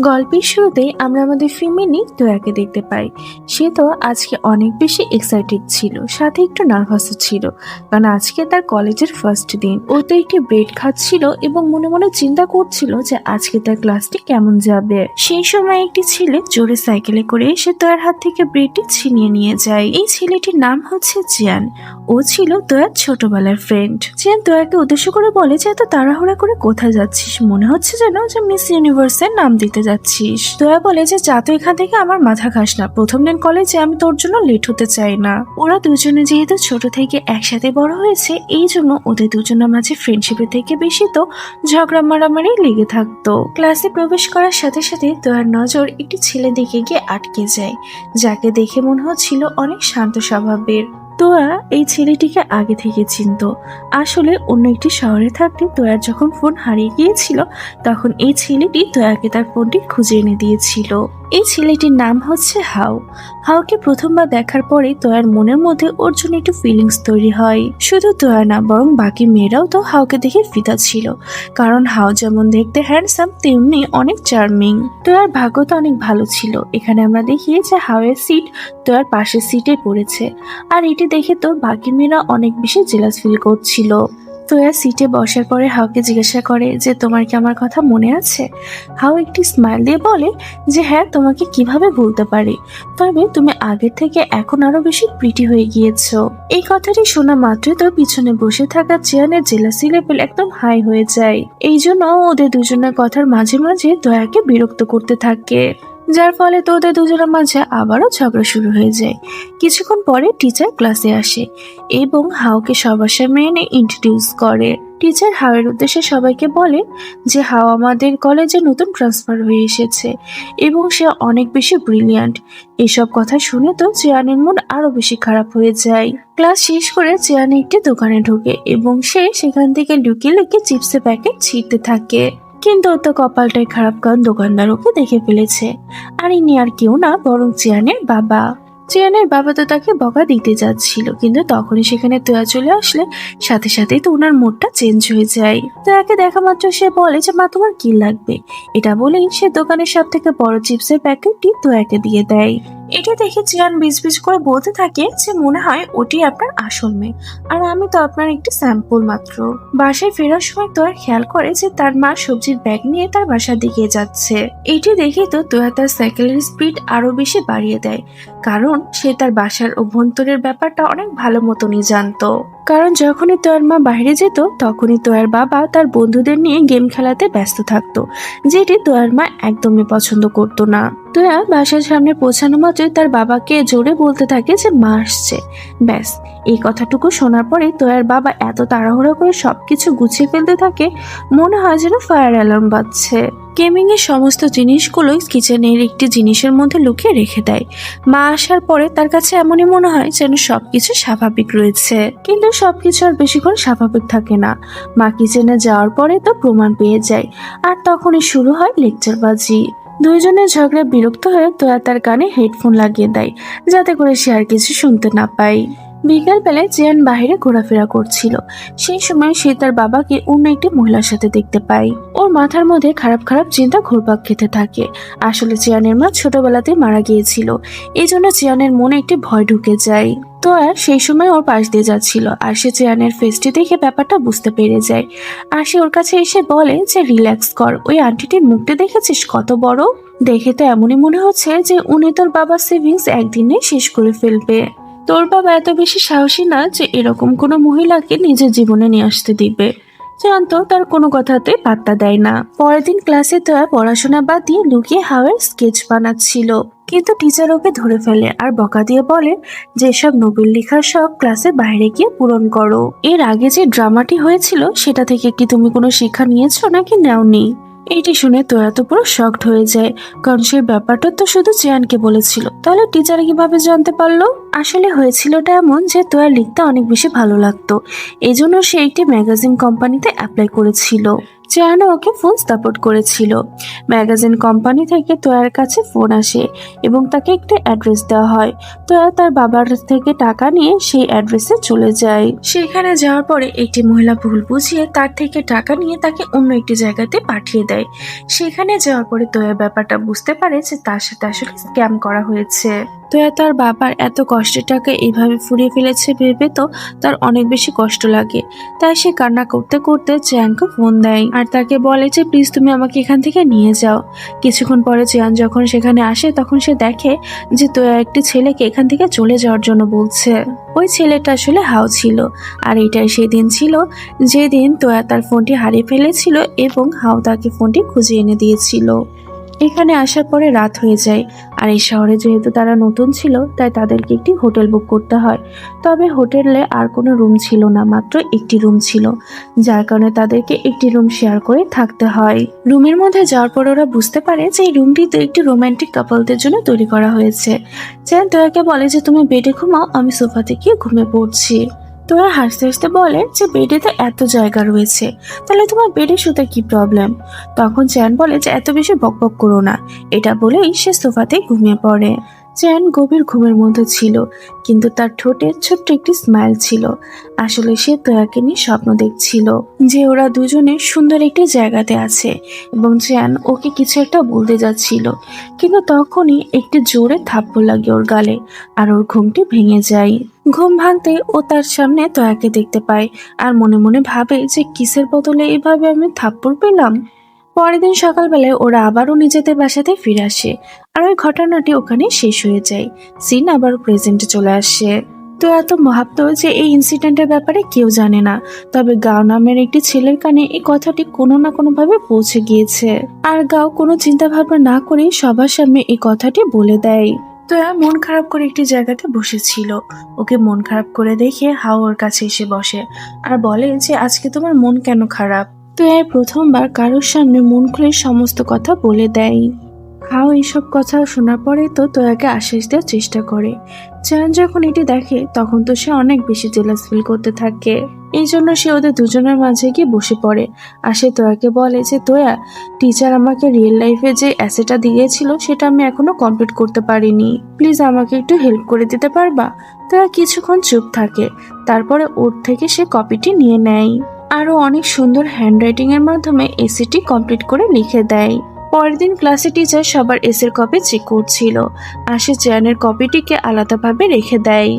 গল্পের শুরুতেই আমরা আমাদের ফিমিনি তোয়াকে দেখতে পাই। সে তো আজকে অনেক বেশি এক্সাইটেড ছিল, সাথে একটু নার্ভাসও ছিল, কারণ আজকে তার কলেজের ফার্স্ট দিন। ও তো একটি ব্রেড খাচ্ছিল এবং মনে মনে চিন্তা করছিল যে আজকে তার ক্লাসটি কেমন যাবে। সেই সময় একটি ছেলে জোরে সাইকেলে করে এসে তোয়ার হাত থেকে ব্রেডটি ছিনিয়ে নিয়ে যায়। এই ছেলেটির নাম হচ্ছে জিয়ান। ও ছিল তোয়ার ছোটবেলার ফ্রেন্ড। জিয়ান তোয়াকে উদ্দেশ্য করে বলে যে এত তাড়াহুড়া করে কোথায় যাচ্ছিস, মনে হচ্ছে যেন যে মিস ইউনিভার্সের নাম দিতে যাচ্ছিস। তোয়া বলে যে যা তো এখান থেকে, আমার মাথা খাস না, প্রথম দিন কলেজে আমি তোর জন্য লেট হতে চাই না। ওরা দুজনে যেহেতু ছোট থেকে একসাথে বড় হয়েছে, এই জন্য ওদের দুজনের মাঝে ফ্রেন্ডশিপের থেকে বেশি তো ঝগড়া মারামারি লেগে থাকতো। ক্লাসে প্রবেশ করার সাথে সাথে তোয়ার নজর একটি ছেলে দিকে গিয়ে আটকে যায়, যাকে দেখে মনে হচ্ছিল অনেক শান্ত স্বভাবের। তোয়া এই ছেলেটিকে আগে থেকে চিনত। আসলে অন্য একটি শহরে থাকতে তোয়ার যখন ফোন হারিয়ে গিয়েছিল, তখন এই ছেলেটি তোয়াকে তার ফোনটি খুঁজে এনে দিয়েছিল। এই ছেলেটির নাম হচ্ছে হাউ। হাউকে প্রথমবার দেখার পরে তোয়ার মনের মধ্যে ওর জন্য একটু ফিলিংস তৈরি হয়। শুধু তোয়া না, বরং বাকি মেয়েরাও তো হাউকে দেখে ফিদা ছিল, কারণ হাউ যেমন দেখতে হ্যান্ডসাম, তেমনি অনেক চার্মিং। তোয়ার ভাগ্য তো অনেক ভালো ছিল। এখানে আমরা দেখি যে হাউয়ের সিট তোয়ার পাশের সিটে পড়েছে, আর এটি দেখে তো বাকি মেয়েরা অনেক বেশি জেলাস ফিল করছিল। তোয়া সিটে বসার পরে হাউকে জিজ্ঞাসা করে যে তোমার কি আমার কথা মনে আছে। হাউ একটি স্মাইল দিয়ে বলে যে হ্যাঁ, তোমাকে কিভাবে ভুলতে পারি, তবে তুমি আগের থেকে এখন আরো বেশি প্রিটি হয়ে গিয়েছো। এই কথাটি শোনা মাত্রই তো পিছনে বসে থাকা জিয়ানের জেলাসি লেভেল একদম হাই হয়ে যায়। এই জন্য ওদের দুজনের কথার মাঝে মাঝে দয়াকে বিরক্ত করতে থাকে, যার ফলে তো ওদের দুজনের মাঝে আবারও ঝগড়া শুরু হয়ে যায়। কিছুক্ষণ পরে টিচার ক্লাসে আসে এবং হাউকে সবার সামনে এনে ইন্ট্রোডিউস করে। টিচার হাওয়ের উদ্দেশ্যে সবাইকে বলে যে হাও আমাদের কলেজে নতুন ট্রান্সফার হয়ে এসেছে এবং সে অনেক বেশি ব্রিলিয়ান্ট। এসব কথা শুনে তো জিয়ানের মন আরো বেশি খারাপ হয়ে যায়। ক্লাস শেষ করে জিয়ান একটি দোকানে ঢোকে এবং সে সেখান থেকে লুকিয়ে লুকিয়ে চিপসের প্যাকেট ছিঁড়তে থাকে। কিন্তু ওর তো কপালটাই খারাপ, কারণ দোকানদার ওকে দেখে ফেলেছে। আর ইনি আর কেউ না, বরং জিয়ানের বাবা। জিয়ানের বাবা তো তাকে বকা দিতে যাচ্ছিল, কিন্তু তখনই সেখানে তোয়া চলে আসলে সাথে সাথেই তো ওনার মুডটা চেঞ্জ হয়ে যায়। তোয়াকে দেখা মাত্র সে বলে যে মা, তোমার কি লাগবে। এটা বলেই সে দোকানের সব থেকে বড় চিপসের প্যাকেটটি তোয়াকে দিয়ে দেয়। এটা দেখে জিয়ান বিজবিজ করে বলতে থাকে যে মনে হয় ওটি আপনার আসল মেয়ে, আর আমি তো আপনার একটি স্যাম্পল মাত্র। বাসায় ফেরার সময় তোয়া খেয়াল করে যে তার মা সবজির ব্যাগ নিয়ে তার বাসার দিকে যাচ্ছে। এটি দেখে তো তোয়া তার সাইকেলের স্পিড আরো বেশি বাড়িয়ে দেয়, কারণ সে তার বাসার অভ্যন্তরের ব্যাপারটা অনেক ভালো মতনই জানতো। কারণ যখনই তোয়ার মা বাইরে যেত, তখনই তোয়ার বাবা তার বন্ধুদের নিয়ে গেম খেলাতে ব্যস্ত থাকতো, যেটি তোয়ার মা একদমই পছন্দ করতো না। তোয়া বাসার সামনে পৌঁছানো মাত্রই তার বাবাকে জোরে বলতে থাকে যে মা আসছে। ব্যাস, এই কথাটুকু শোনার পরে তোয়ার বাবা এত তাড়াহুড়ো করে সবকিছু গুছিয়ে ফেলতে থাকে, মনে হয় যেন ফায়ার অ্যালার্ম বাজছে। গেমিং এর সমস্ত জিনিসগুলোই কিচেনের একটি জিনিসের মধ্যে লুকিয়ে রেখে দেয়। মা আসার পরে তার কাছে এমনই মনে হয় যেন সবকিছু স্বাভাবিক রয়েছে, কিন্তু সবকিছু আর বেশিক্ষণ স্বাভাবিক থাকে না। মা কিচেনে যাওয়ার পরে তো প্রমাণ পেয়ে যায়, আর তখনই শুরু হয় লেকচারবাজি। দুইজনের ঝগড়া বিরক্ত হয়ে তোয়া তার কানে হেডফোন লাগিয়ে দেয়, যাতে করে সে আর কিছু শুনতে না পায়। বিকাল বেলায় জিয়ান বাহিরে ঘোরাফেরা করছিল। সেই সময় সে তার বাবাকে অন্য একটি মহিলার সাথে দেখতে পায়। ওর মাথার মধ্যে খারাপ খারাপ চিন্তা ঘুরপাক খেতে থাকে। আসলে জিয়ানের মা ছোটবেলাতেই মারা গিয়েছিল, এই জন্য জিয়ানের মনে একটি ভয় ঢুকে যায়। তো আর সেই সময় ওর পাশ দিয়ে যাচ্ছিল, আর সে জিয়ানের ফেসটি দেখে ব্যাপারটা বুঝতে পেরে যায়। আর সে ওর কাছে এসে বলে যে রিল্যাক্স কর, ওই আন্টিটির মুখটা দেখেছিস কত বড়। দেখে তো এমনই মনে হচ্ছে যে উনি তোর বাবার সেভিংস একদিনে শেষ করে ফেলবে। তোর বাবা এত বেশি সাহসী না যে এরকম কোনো মহিলাকে নিজের জীবনে নিয়ে আসতে দিবে। জানতো তার কোনো কথাতে পাত্তা দেয় না। পরের দিন ক্লাসে তোরা পড়াশোনা বাদ দিয়ে লুকিয়ে হাওয়ার স্কেচ বানাচ্ছিল, কিন্তু টিচার ওকে ধরে ফেলে আর বকা দিয়ে বলে যে সব নোবেল লেখার শখ ক্লাসের বাইরে গিয়ে পূরণ করো। এর আগে যে ড্রামাটি হয়েছিল সেটা থেকে কি তুমি কোনো শিক্ষা নিয়েছো নাকি নেওনি? এইটি শুনে তোরা তো পুরো শকড হয়ে যায়, কারণ সেই ব্যাপারটা তো শুধু জিয়ানকে বলেছিল, তাহলে টিচার কিভাবে জানতে পারলো? আসলে হয়েছিলটা এমন যে তোয়া লিখতে অনেক বেশি ভালো লাগতো, এই জন্য সে একটি ম্যাগাজিন কোম্পানিতে অ্যাপ্লাই করেছিল। চেহানো ওকে ফোন সাপোর্ট করেছিল। ম্যাগাজিন কোম্পানি থেকে তোয়ার কাছে ফোন আসে এবং তাকে একটা অ্যাড্রেস দেওয়া হয়। তোয়া তার বাবার থেকে টাকা নিয়ে সেই অ্যাড্রেসে চলে যায়। সেখানে যাওয়ার পরে একটি মহিলা ভুল বুঝিয়ে তার থেকে টাকা নিয়ে তাকে অন্য একটি জায়গাতে পাঠিয়ে দেয়। সেখানে যাওয়ার পরে তোয়া ব্যাপারটা বুঝতে পারে যে তার সাথে আসলে স্ক্যাম করা হয়েছে। তোয়া তার বাবার এত কষ্টের টাকা এইভাবে ফুরিয়ে ফেলেছে ভেবে তো তার অনেক বেশি কষ্ট লাগে। তাই সে কান্না করতে করতে চেয়ানকে ফোন দেয় আর তাকে বলে যে প্লিজ তুমি আমাকে এখান থেকে নিয়ে যাও। কিছুক্ষণ পরে চেয়ান যখন সেখানে আসে তখন সে দেখে যে তোয়া একটি ছেলেকে এখান থেকে চলে যাওয়ার জন্য বলছে। ওই ছেলেটা আসলে হাও ছিল আর এটাই সেই দিন ছিল যেদিন তোয়া তার ফোনটি হারিয়ে ফেলেছিল এবং হাও তাকে ফোনটি খুঁজে এনে দিয়েছিল। এখানে আসার পরে রাত হয়ে যায় আর এই শহরে যেহেতু তারা নতুন ছিল তাই তাদেরকে একটি হোটেল বুক করতে হয়। তবে হোটেলে আর কোনো রুম ছিল না, মাত্র একটি রুম ছিল, যার কারণে তাদেরকে একটি রুম শেয়ার করে থাকতে হয়। রুমের মধ্যে যাওয়ার পর ওরা বুঝতে পারে যে এই রুমটিতে একটি রোমান্টিক কাপলদের জন্য তৈরি করা হয়েছে। চ্যান তোয়াকে বলে যে তুমি বেডে ঘুমাও, আমি সোফাতে গিয়ে ঘুমিয়ে পড়ছি। তোরা হাসতে হাসতে বলে যে বেডে তো এত জায়গা রয়েছে, তাহলে তোমার বেডে শুতে কি প্রবলেম। তখন চ্যান বলে যে এত বেশি বকবক করো না। এটা বলেই সে সোফাতে ঘুমিয়ে পড়ে। চ্যান গভীর ঘুমের মধ্যে ছিল, কিন্তু তার ঠোঁটে ছোট্ট একটি স্মাইল ছিল। আসলে সে তোয়াকে নিয়ে স্বপ্ন দেখছিল যে ওরা দুজনে সুন্দর একটি জায়গাতে আছে এবং চ্যান ওকে কিছু একটা বলতে যাচ্ছিল, কিন্তু তখনই একটি জোরে থাপ্পড় লাগে ওর গালে আর ওর ঘুমটি ভেঙে যায়। ঘুম ভাঙতে ও তার সামনে তোয়াকে দেখতে পায় আর মনে মনে ভাবে যে কিসের বদলে এভাবে আমি থাপ্পড় পেলাম। পরের দিন সকালবেলায় ওরা আবারও নিজেদের বাসাতে ফিরে আসে আর ওই ঘটনাটি ওখানে শেষ হয়ে যায়। সিন আবার প্রেজেন্টে চলে আসে। তো এত ভাবতো যে এই ইনসিডেন্টের ব্যাপারে কেউ জানে না, তবে গাও নামের একটি ছেলের কানে এই কথাটি কোনো না কোনো ভাবে পৌঁছে গিয়েছে আর গাও কোনো চিন্তা ভাবনা না করে সবার সামনে এই কথাটি বলে দেয়। তোয়া মন খারাপ করে একটি জায়গাতে বসেছিল। ওকে মন খারাপ করে দেখে হাও ওর কাছে এসে বসে আর বলে যে আজকে তোমার মন কেন খারাপ। তোয়া প্রথমবার কারোর সামনে মন খুলে সমস্ত কথা বলে দেয়। হাও এইসব কথা শোনার পরে তো তোয়াকে আশ্বাস দেওয়ার চেষ্টা করে। চ্যান যখন এটি দেখে তখন তো সে অনেক বেশি জেলাস ফিল করতে থাকে। এই জন্য সে ওদের দুজনের মাঝে গিয়ে বসে পড়ে আর সে তোয়াকে বলে যে তোয়া, টিচার আমাকে রিয়েল লাইফে যে অ্যাসেটা দিয়েছিল সেটা আমি এখনো কমপ্লিট করতে পারিনি, প্লিজ আমাকে একটু হেল্প করে দিতে পারবা। তোয়া কিছুক্ষণ চুপ থাকে, তারপরে ওর থেকে সে কপিটি নিয়ে নেয় আরো অনেক সুন্দর হ্যান্ডরাইটিং এর মাধ্যমে এসিটি কমপ্লিট করে লিখে দেয়। পরের দিন ক্লাসে টিচার সবার এসের কপি চেক করছিল আর সে চেয়ানের কপিটিকে আলাদাভাবে রেখে দেয়।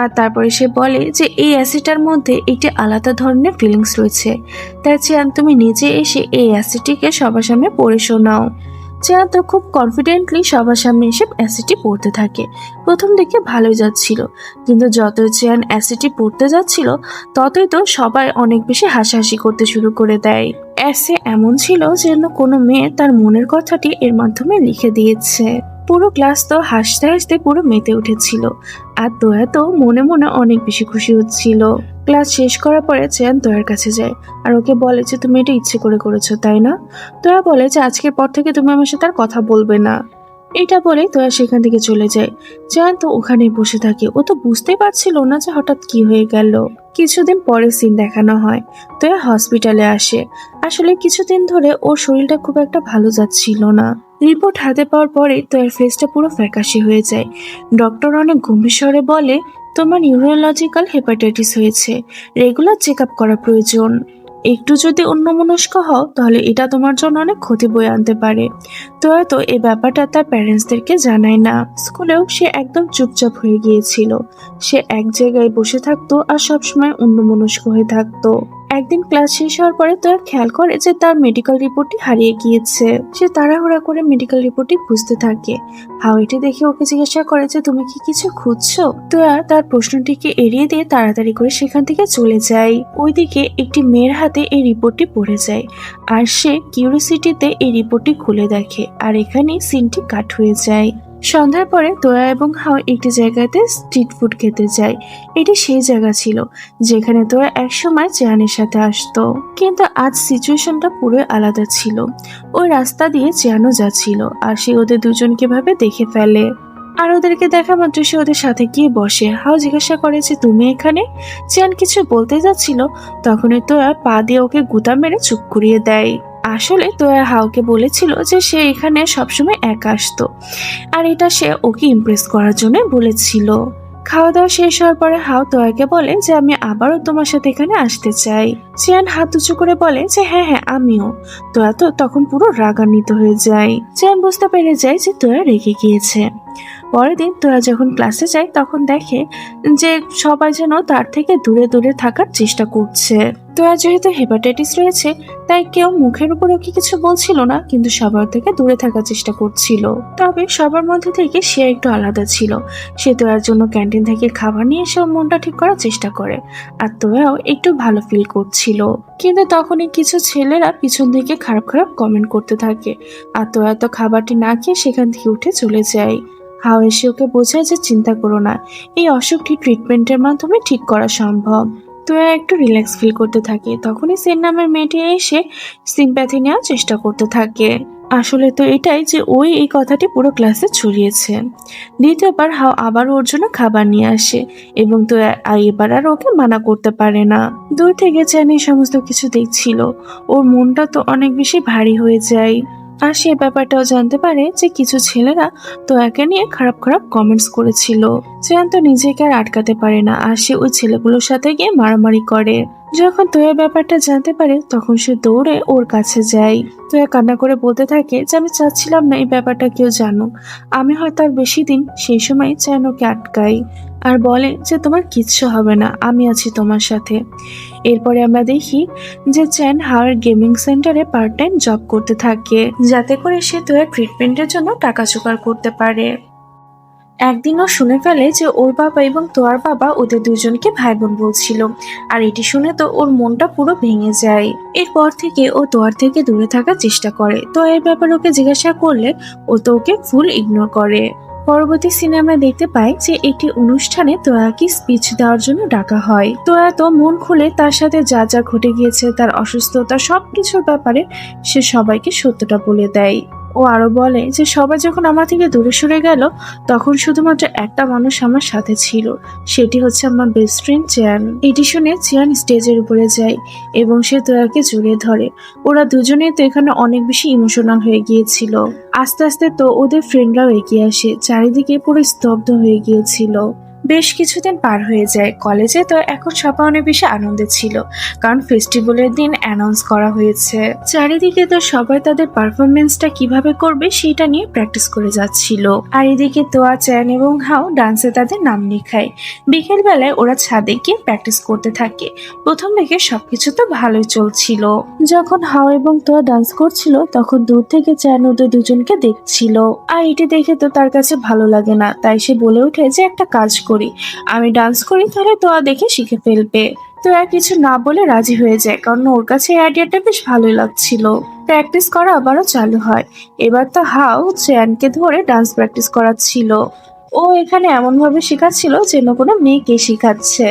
আর তারপরে সে বলে যে এই অ্যাসিডটার মধ্যে একটি আলাদা ধরনের ফিলিংস রয়েছে, তাই চেয়ান তুমি নিজে এসে এই অ্যাসিডটিকে সবার সামনে পড়ে শোনাও। চেয়ান তো খুব কনফিডেন্টলি সবার সামনে এসে অ্যাসিডটি পড়তে থাকে। প্রথম দিকে ভালোই যাচ্ছিল, কিন্তু যতই চেয়ান অ্যাসিডটি পড়তে যাচ্ছিল ততই তো সবাই অনেক বেশি হাসাহাসি করতে শুরু করে দেয়। অ্যাসে এমন ছিল যেন কোনো মেয়ে তার মনের কথাটি এর মাধ্যমে লিখে দিয়েছে। পুরো ক্লাস তো হাসতে হাসতে পুরো মেতে উঠেছিল আর তোয়া তো মনে মনে অনেক বেশি খুশি হচ্ছিল। ক্লাস শেষ করার পরে চেয়ান তোয়ার কাছে যায় আর ওকে বলে যে তুমি এটা ইচ্ছে করে করেছো তাই না। তোয়া বলে যে আজকের পর থেকে তুমি আমার সাথে আর কথা বলবে না। এটা বলে তোয়া সেখান থেকে চলে যায়। চেয়ান তো ওখানেই বসে থাকে, ও তো বুঝতেই পারছিল না যে হঠাৎ কি হয়ে গেল। কিছুদিন পরে সিন দেখানো হয়, তোয়া হসপিটালে আসে। আসলে কিছুদিন ধরে ওর শরীরটা খুব একটা ভালো যাচ্ছিল না। রিপোর্ট হাতে পাওয়ার পরে তোর ফেসটা পুরো ফ্যাকাশে হয়ে যায়। ডক্টর অনেক গম্ভীর স্বরে বলে তোমার নিউরোলজিক্যাল হেপাটাইটিস হয়েছে, রেগুলার চেক আপ করা প্রয়োজন। একটু যদি অন্যমনস্ক হও তাহলে এটা তোমার জন্য অনেক ক্ষতি বয়ে আনতে পারে। তো হয়তো এই ব্যাপারটা তার প্যারেন্টসদেরকে জানায় না। স্কুলেও সে একদম চুপচাপ হয়ে গিয়েছিল। সে এক জায়গায় বসে থাকতো আর সবসময় অন্যমনস্ক হয়ে থাকতো। একদিন ক্লাস শেষ হওয়ার পরে তোয়া খেয়াল করে যে তার মেডিকেল রিপোর্টটি হারিয়ে গিয়েছে। সে তাড়াহুড়া করে মেডিকেল রিপোর্টটি খুঁজতে থাকে। হাওয়াইটি দেখে ওকে জিজ্ঞাসা করে যে তুমি কি কিছু খুঁজছো। তোয়া তার প্রশ্নটিকে এড়িয়ে দিয়ে তাড়াতাড়ি করে সেখান থেকে চলে যায়। ওইদিকে একটি মেয়ের হাতে এই রিপোর্টটি পড়ে যায় আর সে কিউরিওসিটিতে এই রিপোর্টটি খুলে দেখে আর এখানে সিনটি কাট হয়ে যায়। সন্ধ্যার পরে তোয়া এবং হাও একটি জায়গাতে স্ট্রিট ফুড খেতে যায়। এটি সেই জায়গা ছিল যেখানে তোরা একসময় চেয়ানের সাথে আসতো, কিন্তু আজ সিচুয়েশনটা পুরো আলাদা ছিল। ওই রাস্তা দিয়ে চেয়ানো যাচ্ছিল আর সে ওদের দুজনকে ভাবে দেখে ফেলে। আর ওদেরকে দেখা মাত্র সে ওদের সাথে গিয়ে বসে। হাও জিজ্ঞাসা করে যে তুমি এখানে। চিয়ান কিছু বলতে যাচ্ছিল, তখনই তোয়া পা দিয়ে ওকে গুতা মেরে চুপ করিয়ে দেয়। আসলে তোয়া হাওকে বলেছিল যে সে এখানে সবসময় একা আসতো, আর এটা সে ওকে ইমপ্রেস করার জন্য বলেছিল। খাওয়া দাওয়া শেষ হওয়ার পরে হাও তোয়াকে বলে যে আমি আবারও তোমার সাথে এখানে আসতে চাই। চিয়ান হাত উঁচু করে বলে যে হ্যাঁ হ্যাঁ আমিও। তোয়া তো তখন পুরো রাগান্বিত হয়ে যায়। চিয়ান বুঝতে পেরে যায় যে তোয়া রেগে গিয়েছে। পরের দিন তোয়া যখন ক্লাসে যায় তখন দেখে যে সবাই যেন তার থেকে দূরে দূরে থাকার চেষ্টা করছে। তোয়া যেহেতু হেপাটাইটিস রয়েছে তাই কেউ মুখের উপর ওকে কিছু বলছিল না, কিন্তু সবার থেকে দূরে থাকার চেষ্টা করছিল। তবে সবার মধ্যে থেকে সে একটু আলাদা ছিল। সে তোয়ার জন্য ক্যান্টিন থেকে খাবার নিয়ে এসে ওর মনটা ঠিক করার চেষ্টা করে, আর তোয়াও একটু ভালো ফিল করছিল। কিন্তু তখনই কিছু ছেলেরা পিছন থেকে খারাপ খারাপ কমেন্ট করতে থাকে, আর তোয়া তো খাবারটি না খেয়ে সেখান থেকে উঠে চলে যায়। হাও এসে ওকে বোঝায় যে চিন্তা করো না, এই অসুখটি ট্রিটমেন্টের মাধ্যমে ঠিক করা সম্ভব। তোয়া একটু রিল্যাক্স ফিল করতে থাকে। তখনই সেন নামের মেয়েটি এসে সিম্প্যাথি নেওয়ার চেষ্টা করতে থাকে। আসলে তো এটাই যে ওই এই কথাটি পুরো ক্লাসে ছড়িয়েছে। দ্বিতীয়বার হাও আবার ওর জন্য খাবার নিয়ে আসে, এবং তো এবার আর ওকে মানা করতে পারে না। দূর থেকে যেন এই সমস্ত কিছু দেখছিল, ওর মনটা তো অনেক বেশি ভারী হয়ে যায়। আর সে ব্যাপারটাও জানতে পারে যে কিছু ছেলেরা তো একে নিয়ে খারাপ খারাপ কমেন্টস করেছিল। চেয়ান তো নিজেকে আর আটকাতে পারে না, আর সে ওই ছেলেগুলোর সাথে গিয়ে মারামারি করে। যখন তোয়া ব্যাপারটা জানতে পারে তখন সে দৌড়ে ওর কাছে যায়। তোয়া কান্না করে বলতে থাকে যে আমি চাচ্ছিলাম না এই ব্যাপারটা কেউ জানুক। আমি হয়তো আর বেশি দিন সেই সময় চেয়ান ওকে আটকাই আর বলে যে তোমার কিচ্ছু হবে না, আমি আছি তোমার সাথে। এরপরে আমরা দেখি যে চ্যান হাওয়ার গেমিং সেন্টারে পার্ট টাইম জব করতে থাকে, যাতে করে সে তোয়ার ট্রিটমেন্টের জন্য টাকা জোগাড় করতে পারে। একদিন ও শুনে ফেলে যে ওর বাবা এবং তোয়ার বাবা ওদের দুজনকে ভাই বোন বলছিল, আর এটি শুনে তো ওর মনটা পুরো ভেঙে যায়। এরপর থেকে ও তোয়ার থেকে দূরে থাকার চেষ্টা করে। তোয়ার ব্যাপারে ওকে জিজ্ঞাসা করলে ও তো ওকে ফুল ইগনোর করে। পরবর্তী সিনেমায় দেখতে পাই যে একটি অনুষ্ঠানে তোয়াকে স্পিচ দেওয়ার জন্য ডাকা হয়। তোয়া তো মন খুলে তার সাথে যা যা ঘটে গিয়েছে, তার অসুস্থতা সবকিছুর ব্যাপারে সে সবাইকে সত্যটা বলে দেয়। ও আরো বলে যে সবাই যখন আমার থেকে দূরে সরে গেল তখন শুধুমাত্র একটা মানুষ আমার সাথে ছিল, সেটি হচ্ছে আমার বেস্ট ফ্রেন্ড চিয়ান। এটি শুনে চিয়ান স্টেজের উপরে যায় এবং সে তোয়াকে জড়িয়ে ধরে। ওরা দুজনেই তো এখানে অনেক বেশি ইমোশনাল হয়ে গিয়েছিল। আস্তে আস্তে তো ওদের ফ্রেন্ডরাও এগিয়ে আসে, চারিদিকে পুরো স্তব্ধ হয়ে গিয়েছিল। বেশ কিছুদিন পার হয়ে যায়। কলেজে তো এখন সবাই অনেক বেশি আনন্দে ছিল, কারণ ফেস্টিভ্যালের দিন অ্যানাউন্স করা হয়েছে। চারিদিকে তো সবাই তাদের পারফরমেন্সটা কিভাবে করবে সেটা নিয়ে প্র্যাকটিস করে যাচ্ছিল। আর এদিকে তোয়া, চ্যান এবং হাও ডান্সে তাদের নাম লেখায়। বিকেল বেলায় ওরা ছাদে গিয়ে প্র্যাকটিস করতে থাকে। প্রথম দিকে সবকিছু তো ভালোই চলছিল। যখন হাও এবং তোয়া ডান্স করছিল তখন দূর থেকে চ্যান ওদের দুজনকে দেখছিল, আর এটি দেখে তো তার কাছে ভালো লাগে না। তাই সে বলে ওঠে যে একটা কাজ করি, আমি ডান্স করি, তাহলে তোয়া দেখে শিখে ফেলবে। তো আর কিছু না বলে রাজি হয়ে যায়, কারণ ওর কাছে এই আইডিয়াটা বেশ ভালোই লাগছিল। প্র্যাকটিস করা আবারও চালু হয়। এবার তো হাও চ্যানকে ধরে ডান্স প্র্যাকটিস করাচ্ছিল। ও এখানে এমন ভাবে শেখাচ্ছিল যেন কোনো মেয়েকে শেখাচ্ছে।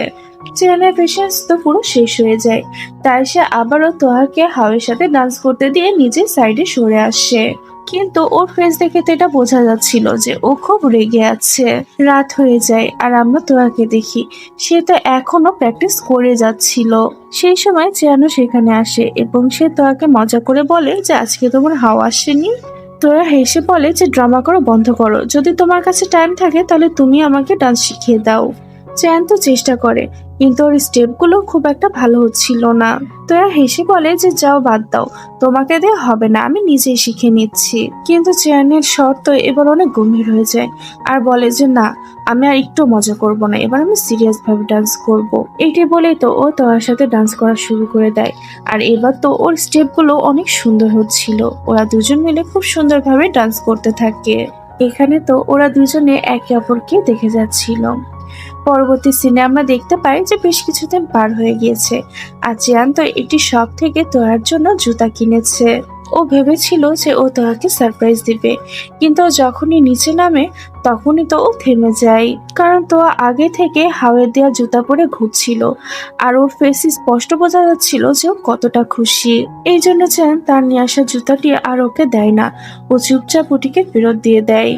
চ্যানের পেশেন্স তো পুরো শেষ হয়ে যায়, তাই সে আবারও তোহাকে হাওয়ের সাথে ডান্স করতে দিয়ে নিজের সাইডে সরে আসে। কিন্তু ওর ফেস দেখে তো এটা বোঝা যাচ্ছিল যে ও খুব রেগে আছে। রাত হয়ে যায় আর আমরা তোয়াকে দেখি সে তো এখনো প্র্যাকটিস করে যাচ্ছিল। সেই সময় চেয়ানো সেখানে আসে এবং সে তোয়াকে মজা করে বলে যে আজকে তোমার হাওয়া আসেনি। তোরা হেসে বলে যে ড্রামা করো বন্ধ করো, যদি তোমার কাছে টাইম থাকে তাহলে তুমি আমাকে ডান্স শিখিয়ে দাও। চ্যান তো চেষ্টা করে, কিন্তু ওর স্টেপগুলো খুব একটা ভালো হচ্ছিল না। তোরা হেসে বলে যে যাও বাদ দাও, তোমাকে দিয়ে হবে না, আমি নিজেই শিখে নিচ্ছি। কিন্তু চ্যানের স্বর তো এবার অনেক গম্ভীর হয়ে যায় আর বলে যে না, আমি আর একটু মজা করব না, এবার আমি সিরিয়াস ভাবে ডান্স করব। এটি বলেই তো ও তোর সাথে ডান্স করা শুরু করে দেয়। আর এবার তো ওর স্টেপগুলো অনেক সুন্দর হচ্ছিল। ওরা দুজন মিলে খুব সুন্দরভাবে ডান্স করতে থাকে। এখানে তো ওরা দুজনে একে অপরকে দেখে যাচ্ছিল। পরবর্তী সিনে আমরা দেখতে পাই যে বেশ কিছুদিন পার হয়ে গিয়েছে আর জিয়ান তো একটি শপ থেকে তোয়ার জন্য জুতা কিনেছে। ও ভেবেছিল যে ও তোয়াকে সারপ্রাইজ দিবে, কিন্তু ও যখনই নিচে নামে তখনই তো ও থেমে যায়, কারণ তোয়া আগে থেকে হাওয়ের দেওয়া জুতা পরে ঘুরছিল আর ওর ফেসে স্পষ্ট বোঝা যাচ্ছিল যে ও কতটা খুশি। এই জন্য চান তার নিয়ে আসা জুতাটি আর ওকে দেয় না, ও চুপচাপ ওটিকে ফেরত দিয়ে দেয়।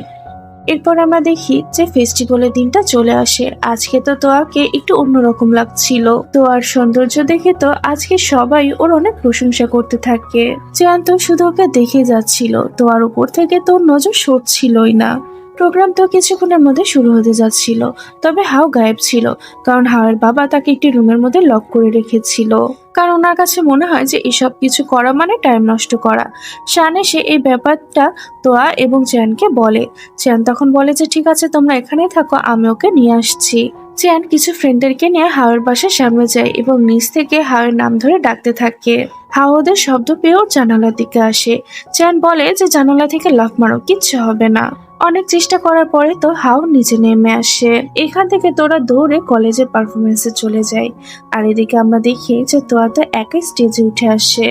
এরপর আমরা দেখি যে ফেস্টিভ্যালের দিনটা চলে আসে। আজকে তো তোয়াকে একটু অন্যরকম লাগছিল। তোয়ার সৌন্দর্য দেখে তো আজকে সবাই ওর অনেক প্রশংসা করতে থাকে। চেয়ান তো শুধু ওকে দেখে যাচ্ছিল, তোয়ার উপর থেকে তোর নজর সরছিলই না। প্রোগ্রাম তো কিছুক্ষণের মধ্যে শুরু হতে যাচ্ছিল, তবে হাও গায়েব ছিল, কারণ হাওয়ের বাবা তাকে একটি রুমের মধ্যে লক করে রেখেছিল। কারণ ওনার কাছে মনে হয় যে এসব কিছু করা মানে টাইম নষ্ট করা। শান এসে এই ব্যাপারটা তোয়া এবং চ্যানকে বলে। চ্যান তখন বলে যে ঠিক আছে, তোমরা এখানেই থাকো, আমি ওকে নিয়ে আসছি। চ্যান কিছু ফ্রেন্ডদেরকে নিয়ে হাওয়ের বাসার সামনে যায় এবং নিচ থেকে হাওয়ের নাম ধরে ডাকতে থাকে। হাও ওদের শব্দ পেয়ে ওর জানালার দিকে আসে। চ্যান বলে যে জানালা থেকে লাফ মারো, কিচ্ছু হবে না। অনেক চেষ্টা করার পরে তো হাও নিচে নেমে আসে। এখান থেকে তোরা দৌড়ে কলেজের পারফরমেন্সে চলে যায়। আর এদিকে আমরা দেখি যে তোরা তো একই স্টেজে উঠে আসে।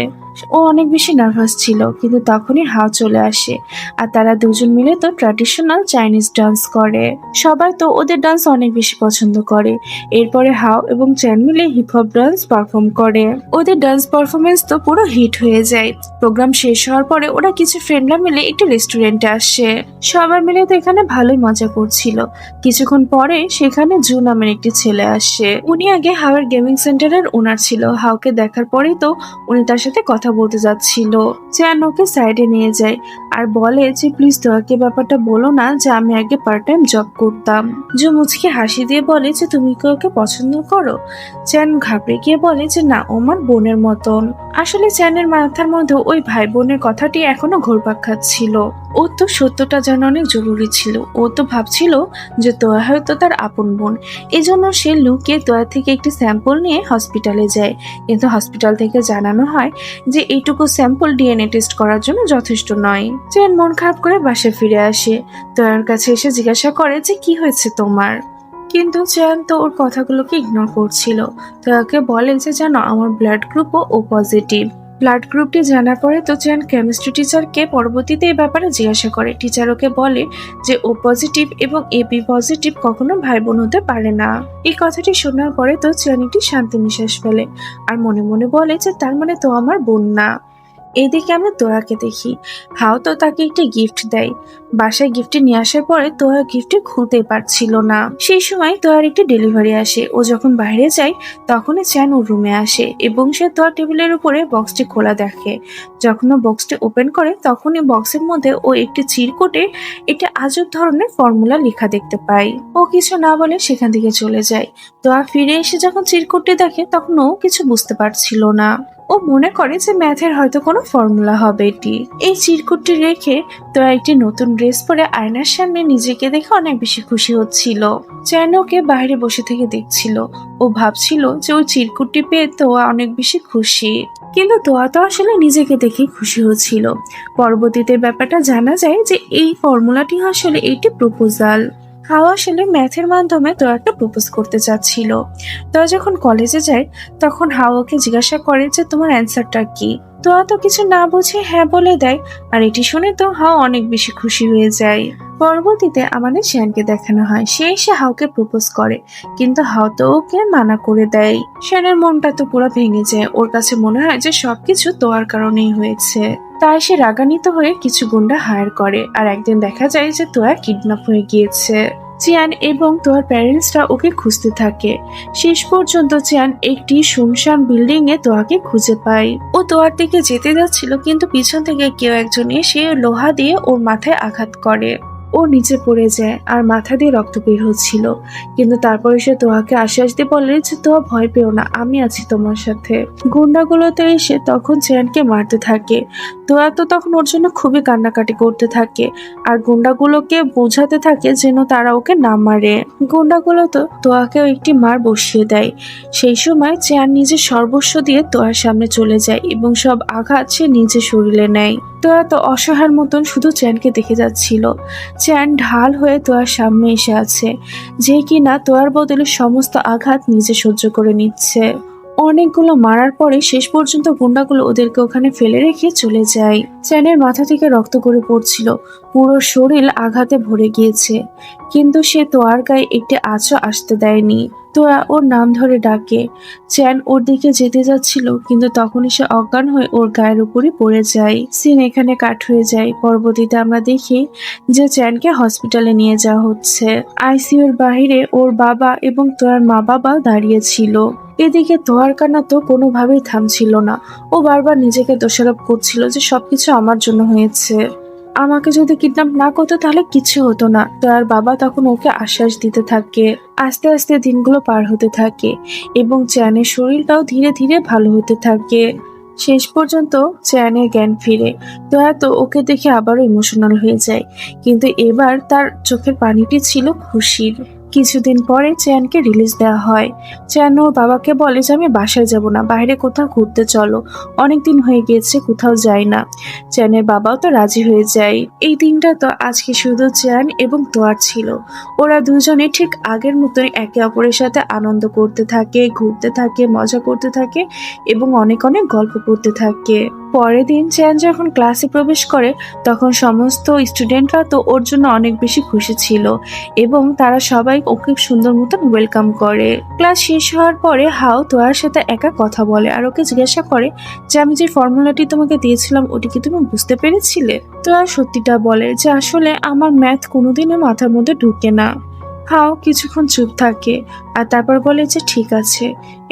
ও অনেক বেশি নার্ভাস ছিল, কিন্তু তখনই হাও চলে আসে। আর তারা দুজন মিলে তো ট্র্যাডিশনাল চাইনিজ ডান্স করে। সবাই তো ওদের ডান্স অনেক বেশি পছন্দ করে। এরপরে হাও এবং চ্যান মিলে হিপ হপ ডান্স পারফর্ম করে। ওদের ডান্স পারফরমেন্স তো পুরো হিট হয়ে যায়। প্রোগ্রাম শেষ হওয়ার পরে ওরা কিছু ফ্রেন্ডরা মিলে একটি রেস্টুরেন্টে আসে। সবাই মিলে তো এখানে ভালোই মজা করছিল। কিছুক্ষণ পরে সেখানে জু নামের একটি ছেলে আসে। উনি আগে হাওয়ের গেমিং সেন্টারের ওনার ছিল। হাওকে দেখার পরেই তো উনি তার সাথে কথা বলতে যাচ্ছিল। চ্যান ওকে সাইডে নিয়ে যায় আর বলে যে প্লিজ তোয়াকে ব্যাপারটা বলো না যে আমি আগে পার্ট টাইম জব করতাম। জু মুচকি হাসি দিয়ে বলে যে তুমি কি ওকে পছন্দ করো? চ্যান ঘাবড়ে গিয়ে বলে যে না, ও আমার বোনের মতন। আসলে চ্যানের মাথার মধ্যে ওই ভাই বোনের কথাটি এখনো ঘুরপাক খাচ্ছিল। ও তো সত্যটা জানা অনেক জরুরি ছিল। ও তো ভাবছিল যে তোয়া হয়তো তার আপন বোন। এজন্য সে লুকিয়ে তোয়া থেকে একটি স্যাম্পল নিয়ে হসপিটালে যায়। কিন্তু হসপিটাল থেকে জানানো হয় যে এইটুকু স্যাম্পল ডিএনএ টেস্ট করার জন্য যথেষ্ট নয়। চ্যান মন খারাপ করে বাসায় ফিরে আসে। তোয়ার কাছে এসে জিজ্ঞাসা করে যে কি হয়েছে তোমার। কিন্তু চ্যান তো ওর কথাগুলোকে ইগনোর করছিল। তোয়াকে বলে যে জানো আমার ব্লাড গ্রুপও ও পজিটিভ। ব্লাড গ্রুপটি জানার পরে তো চ্যান কেমিস্ট্রি টিচারকে পরবর্তীতে এই ব্যাপারে জিজ্ঞাসা করে। টিচার ওকে বলে যে ও পজিটিভ এবং এবি পজিটিভ কখনো ভাই বোন হতে পারে না। এই কথাটি শোনার পরে তো চ্যান একটি শান্তি নিঃশ্বাস ফেলে আর মনে মনে বলে যে তার মানে তো আমার বোন না। এদিকে আমরা তোয়াকে দেখি। হাও তো তাকে একটি গিফট দেয়। বাসায় গিফটটি নিয়ে আসার পরে তোয়া গিফটটি খুলতে পারছিল না। সেই সময় তোয়ার একটি ডেলিভারি আসে। ও যখন বাইরে যায় তখনই চ্যান ওর রুমে আসে এবং সে তোয়ার টেবিলের উপরে বক্সটি খোলা দেখে। যখন ও বক্সটি ওপেন করে তখনই বক্সের মধ্যে ও একটি চিরকুটে একটি আজব ধরনের ফর্মুলা লেখা দেখতে পায়। ও কিছু না বলে সেখান থেকে চলে যায়। তোয়া ফিরে এসে যখন চিরকুটটি দেখে তখন ও কিছু বুঝতে পারছিল না। ও মনে করে যে ম্যাথের হয়তো কোনো ফর্মুলা হবে এটি। এই চিরকুটটি রেখে তো একটি নতুন ড্রেস পরে আয়নার সামনে নিজেকে দেখে অনেক বেশি খুশি হচ্ছিল। চ্যান ওকে বাইরে বসে থেকে দেখছিল। ও ভাবছিল যে ওই চিরকুটটি পেয়ে তোয়া অনেক বেশি খুশি, কিন্তু তোয়া তো আসলে নিজেকে দেখে খুশি হচ্ছিল। পরবর্তীতে ব্যাপারটা জানা যায় যে এই ফর্মুলাটি আসলে একটি প্রপোজাল। হাওয়া আসলে ম্যাথের মাধ্যমে তোয়াকে প্রপোজ করতে চাচ্ছিল। তোয়া যখন কলেজে যায় তখন হাওয়াকে জিজ্ঞাসা করে যে তোমার অ্যান্সারটা কি। তোয়া তো কিছু না বুঝে হ্যাঁ বলে দেয় আর এটি শুনে তো হাওয়া অনেক বেশি খুশি হয়ে যায়। পরবর্তীতে আমাদের শ্যানকে দেখানো হয়। সে এসে হাওকে প্রপোজ করে, কিন্তু হাও তো ওকে মানা করে দেয়। শ্যানের মনটা তো পুরো ভেঙে যায়। ওর কাছে মনে হয় যে সবকিছু তোয়ার কারণেই হয়েছে। তাই সে রাগান্বিত হয়ে কিছু গুন্ডা হায়ার করে আর একদিন দেখা যায় যে তোয়া কিডন্যাপ হয়ে গিয়েছে। চিয়ান এবং তোয়ার প্যারেন্টসরা ওকে খুঁজতে থাকে। শেষ পর্যন্ত চিয়ান একটি শুনশান বিল্ডিং এ তোয়াকে খুঁজে পায়। ও তোয়ার দিকে যেতে যাচ্ছিল, কিন্তু পিছন থেকে কেউ একজন এসে লোহা দিয়ে ওর মাথায় আঘাত করে। ও নিচে পড়ে যায় আর মাথা দিয়ে রক্ত বের হচ্ছিল। কিন্তু তারপরে সে তোয়াকে আশ্বাস দিয়ে বলে যে তোয়া ভয় পেও না, আমি আছি তোমার সাথে। গুন্ডাগুলোতে এসে তখন চিয়ানকে মারতে থাকে। তোয়া তো তখন ওর জন্য খুবই কান্নাকাটি করতে থাকে আর গুন্ডাগুলোকে বোঝাতে থাকে যেন তারা ওকে না মারে। গুন্ডাগুলো তো তোয়াকেও একটি মার বসিয়ে দেয়। সেই সময় চিয়ান নিজের সর্বস্ব দিয়ে তোয়ার সামনে চলে যায় এবং সব আঘাত সে নিজে শরীরে নেয়। তোয়া তো অসহায়ের মতন শুধু চ্যানকে দেখে যাচ্ছিল। চ্যান ঢাল হয়ে তোয়ার সামনে এসে আছে, যে কিনা তোয়ার বদলে সমস্ত আঘাত নিজে সহ্য করে নিচ্ছে। অনেকগুলো মারার পরে শেষ পর্যন্ত গুন্ডাগুলো ওদেরকে ওখানে ফেলে রেখে চলে যায়। চ্যানের মাথা থেকে রক্ত গড়ে পড়ছিল, পুরো শরীর আঘাতে ভরে গিয়েছে, কিন্তু সে তোয়ার গায়ে একটি আঁচও আসতে দেয়নি। তোয়া ওর নাম ধরে ডাকে। চ্যান ওর দিকে যেতে যাচ্ছিল, কিন্তু তখনই সে অজ্ঞান হয়ে ওর গায়ের উপরই পড়ে যায়। সিন এখানে কাট হয়ে যায়। পরবর্তীতে আমরা দেখি যে চ্যানকে হসপিটালে নিয়ে যাওয়া হচ্ছে। আইসিইউর বাইরে ওর বাবা এবং তোয়ার মা বাবা দাঁড়িয়ে ছিল। এদিকে তোয়ার কান্না তো কোনোভাবেই থামছিল না। ও বারবার নিজেকে দোষারোপ করছিল যে সবকিছু আমার জন্য হয়েছে। আমাকে যদি কিডন্যাপ না করতো তাহলে কিছু হতো না। তোয়ার বাবা তখন ওকে আশ্বাস দিতে থাকে। আস্তে আস্তে দিনগুলো পার হতে থাকে এবং চ্যানের শরীরটাও ধীরে ধীরে ভালো হতে থাকে। শেষ পর্যন্ত চ্যানের জ্ঞান ফিরে। তোয়া তো ওকে দেখে আবারও ইমোশনাল হয়ে যায়, কিন্তু এবার তার চোখের পানিটি ছিল খুশির। কিছুদিন পরে চ্যানকে রিলিজ দেওয়া হয়। চ্যান ওর বাবাকে বলে যে আমি বাসায় যাব না, বাইরে কোথাও ঘুরতে চলো, অনেকদিন হয়ে গিয়েছে কোথাও যাই না। চ্যানের বাবাও তো রাজি হয়ে যায়। এই দিনটা তো আজকে শুধু চ্যান এবং তোয়ার ছিল। ওরা দুজনে ঠিক আগের মতোই একে অপরের সাথে আনন্দ করতে থাকে, ঘুরতে থাকে, মজা করতে থাকে এবং অনেক অনেক গল্প করতে থাকে। পরের দিন চ্যান যখন ক্লাসে প্রবেশ করে তখন সমস্ত স্টুডেন্টরা তো ওর জন্য অনেক বেশি খুশি ছিল এবং তারা সবাই ওকে সুন্দর মতন ওয়েলকাম করে। ক্লাস শেষ হওয়ার পরে হাও তোয়ার সাথে একা কথা বলে আর ওকে জিজ্ঞাসা করে যে আমি যে ফর্মুলাটি তোমাকে দিয়েছিলাম ওটি কি তুমি বুঝতে পেরেছিলে? তোয়া সত্যিটা বলে যে আসলে আমার ম্যাথ কোনোদিনও মাথার মধ্যে ঢুকে না। হাও কিছুক্ষণ চুপ থাকে আর তারপর বলে যে ঠিক আছে।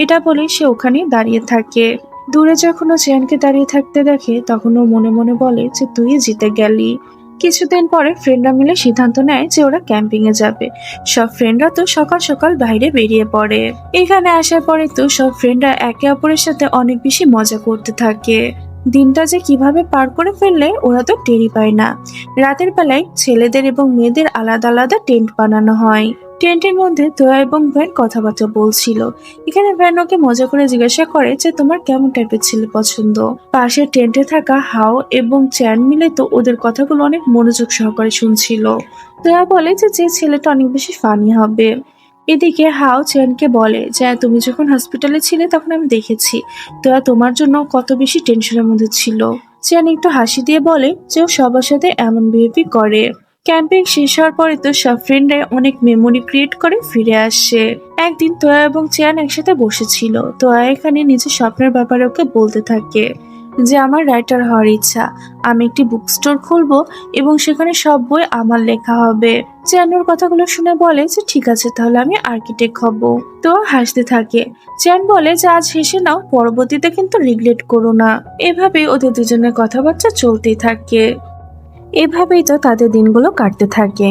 এটা বলে সে ওখানেই দাঁড়িয়ে থাকে। দূরে যখন ও চেয়ানকে দাঁড়িয়ে থাকতে দেখে তখন ও মনে মনে বলে যে তুই জিতে গেলি। কিছুদিন পরে ফ্রেন্ডরা মিলে সিদ্ধান্ত নেয় যে ওরা ক্যাম্পিং এ যাবে। সব ফ্রেন্ডরা তো সকাল সকাল বাইরে বেরিয়ে পড়ে। এখানে আসার পরে তো সব ফ্রেন্ডরা একে অপরের সাথে অনেক বেশি মজা করতে থাকে। দিনটা যে কিভাবে পার করে ফেললে ওরা তো টেরই পায় না। রাতের বেলায় ছেলেদের এবং মেয়েদের আলাদা আলাদা টেন্ট বানানো হয়। টেন্টের মধ্যে তোয়া এবং ভ্যান কথাবার্তা বলছিল। এখানে ভ্যান ওকে মজা করে জিজ্ঞাসা করে যে তোমার কেমন টাইপের ছেলে পছন্দ। পাশের টেন্টে থাকা হাও এবং চ্যান মিলে তো ওদের কথাগুলো অনেক মনোযোগ সহকারে শুনছিল। তোয়া বলে যে যে ছেলেটা অনেক বেশি ফানি হবে। এদিকে হাও চ্যানকে বলে যে তুমি যখন হসপিটালে ছিলে তখন আমি দেখেছি তোয়া তোমার জন্য কত বেশি টেনশনের মধ্যে ছিল। চ্যান একটু হাসি দিয়ে বলে যে ও সবার সাথে এমন বিহেভি করে। ক্যাম্পিং শেষ হওয়ার পরে তো সব ফ্রেন্ডরা অনেক মেমোরি ক্রিয়েট করে ফিরে আসে। একদিন তোয়া এবং চ্যান একসাথে বসেছিল। তোয়া এখানে নিজের স্বপ্নের ব্যাপারে ওকে বলতে থাকে যে আমার রাইটার হওয়ার ইচ্ছা, আমি একটি বুক স্টোর খুলবো এবং সেখানে সব বই আমার লেখা হবে। চ্যান ওর কথাগুলো শুনে বলে যে ঠিক আছে তাহলে আমি আর্কিটেক্ট হব। তো হাসতে থাকে। চ্যান বলে যে আজ হেসে নাও, পরবর্তীতে কিন্তু রিগ্রেট করো না। এভাবে ওদের দুজনের কথাবার্তা চলতেই থাকে। এভাবেই তো তাদের দিনগুলো কাটতে থাকে।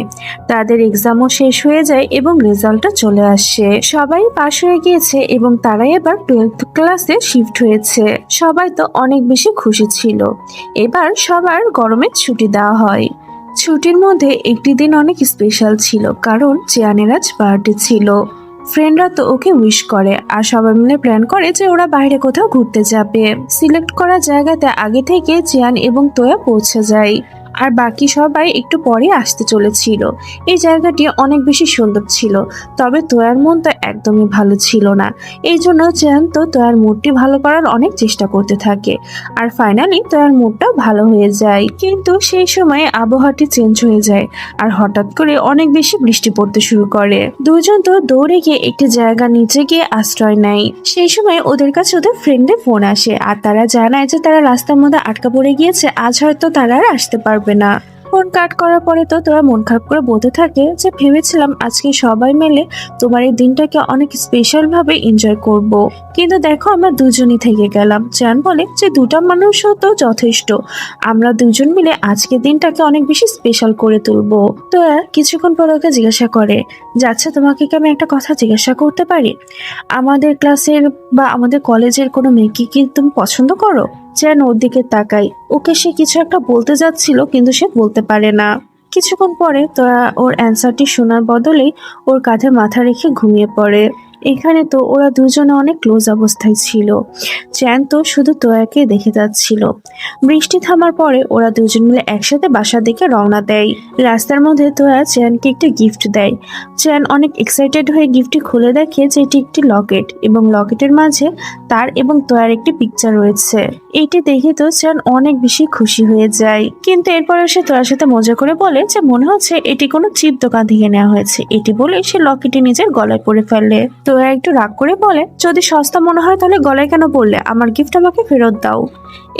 তাদের এক্সামও শেষ হয়ে যায় এবং রেজাল্টও চলে আসে। সবাই পাশ হয়ে গিয়েছে এবং তারাই এবার 12th ক্লাসে শিফট হয়েছে। সবাই তো অনেক বেশি খুশি ছিল। এবার সবার গরমের ছুটি দেওয়া হয়। ছুটির মধ্যে একটি দিন অনেক স্পেশাল ছিল, কারণ চিয়ানের আজ বার্থডে ছিল। ফ্রেন্ডরা তো ওকে উইশ করে আর সবাই মিলে প্ল্যান করে যে ওরা বাইরে কোথাও ঘুরতে যাবে। সিলেক্ট করা জায়গাতে আগে থেকে চিয়ান এবং তোয়া পৌঁছে যায় আর বাকি সবাই একটু পরে আসতে চলেছিল। এই জায়গাটি অনেক বেশি সুন্দর ছিল, তবে তোয়ার মন তো একদমই ভালো ছিল না। এই জন্য চিয়ান তো তোয়ার মুডটি ভালো করার অনেক চেষ্টা করতে থাকে আর ফাইনালি তোয়ার মুডটাও ভালো হয়ে যায়। কিন্তু সেই সময় আবহাওয়াটি চেঞ্জ হয়ে যায় আর হঠাৎ করে অনেক বেশি বৃষ্টি পড়তে শুরু করে। দুজন তো দৌড়ে গিয়ে একটি জায়গা নিচে গিয়ে আশ্রয় নেয়। সেই সময় ওদের কাছে ওদের ফ্রেন্ডের ফোন আসে আর তারা জানায় যে তারা রাস্তার মধ্যে আটকা পড়ে গিয়েছে, আজ হয়তো তারা আর আসতে পারবে না। ফোন কাট করার পরে তো তোরা মন খারাপ করে বলতে থাকে যে ভেবেছিলাম আজকে সবাই মিলে তোমার এই দিনটাকে অনেক স্পেশাল ভাবে এনজয় করব, কিন্তু দেখো আমরা দুজনই থেকে গেলাম। চ্যান বলে যে দুটা মানুষও তো যথেষ্ট, আমরা দুজন মিলে আজকের দিনটাকে অনেক বেশি স্পেশাল করে তুলবো। তো কিছুক্ষণ পর ওকে জিজ্ঞাসা করে যাচ্ছে তোমাকে কি আমি একটা কথা জিজ্ঞাসা করতে পারি? আমাদের ক্লাসের বা আমাদের কলেজের কোনো মেয়েকে কি তুমি পছন্দ করো? চ্যান ওর দিকে তাকাই। ওকে সে কিছু একটা বলতে যাচ্ছিল কিন্তু সে বলতে পারে না। কিছুক্ষণ পরে তোরা ওর অ্যান্সারটি শোনার বদলেই ওর কাঁধে মাথা রেখে ঘুমিয়ে পড়ে। এখানে তো ওরা দুজনে অনেক ক্লোজ অবস্থায় ছিল। চ্যান তো শুধু তোয়াকে দেখে যাচ্ছিল। বৃষ্টি থামার পরে ওরা দুজন মিলে একসাথে বাসার দিকে রওনা দেয়। রাস্তার মধ্যে তোয়া চ্যানকে একটি গিফট দেয়। চ্যান অনেক এক্সাইটেড হয়ে গিফটটি খুলে দেখে যে এটি একটি লকেট এবং লকেটের মাঝে তার এবং তোয়ার একটি পিকচার রয়েছে। এইটি দেখে তো চ্যান অনেক বেশি খুশি হয়ে যায়, কিন্তু এরপরে সে তোয়ার সাথে মজা করে বলে যে মনে হচ্ছে এটি কোনো চিপ দোকান থেকে নেওয়া হয়েছে। এটি বলে সে লকেটটি নিজের গলায় পরে ফেলে। তো একটু রাগ করে বলে, যদি সস্তা মনে হয় তাহলে গলায় কেন পড়লে, আমার গিফট আমাকে ফেরত দাও।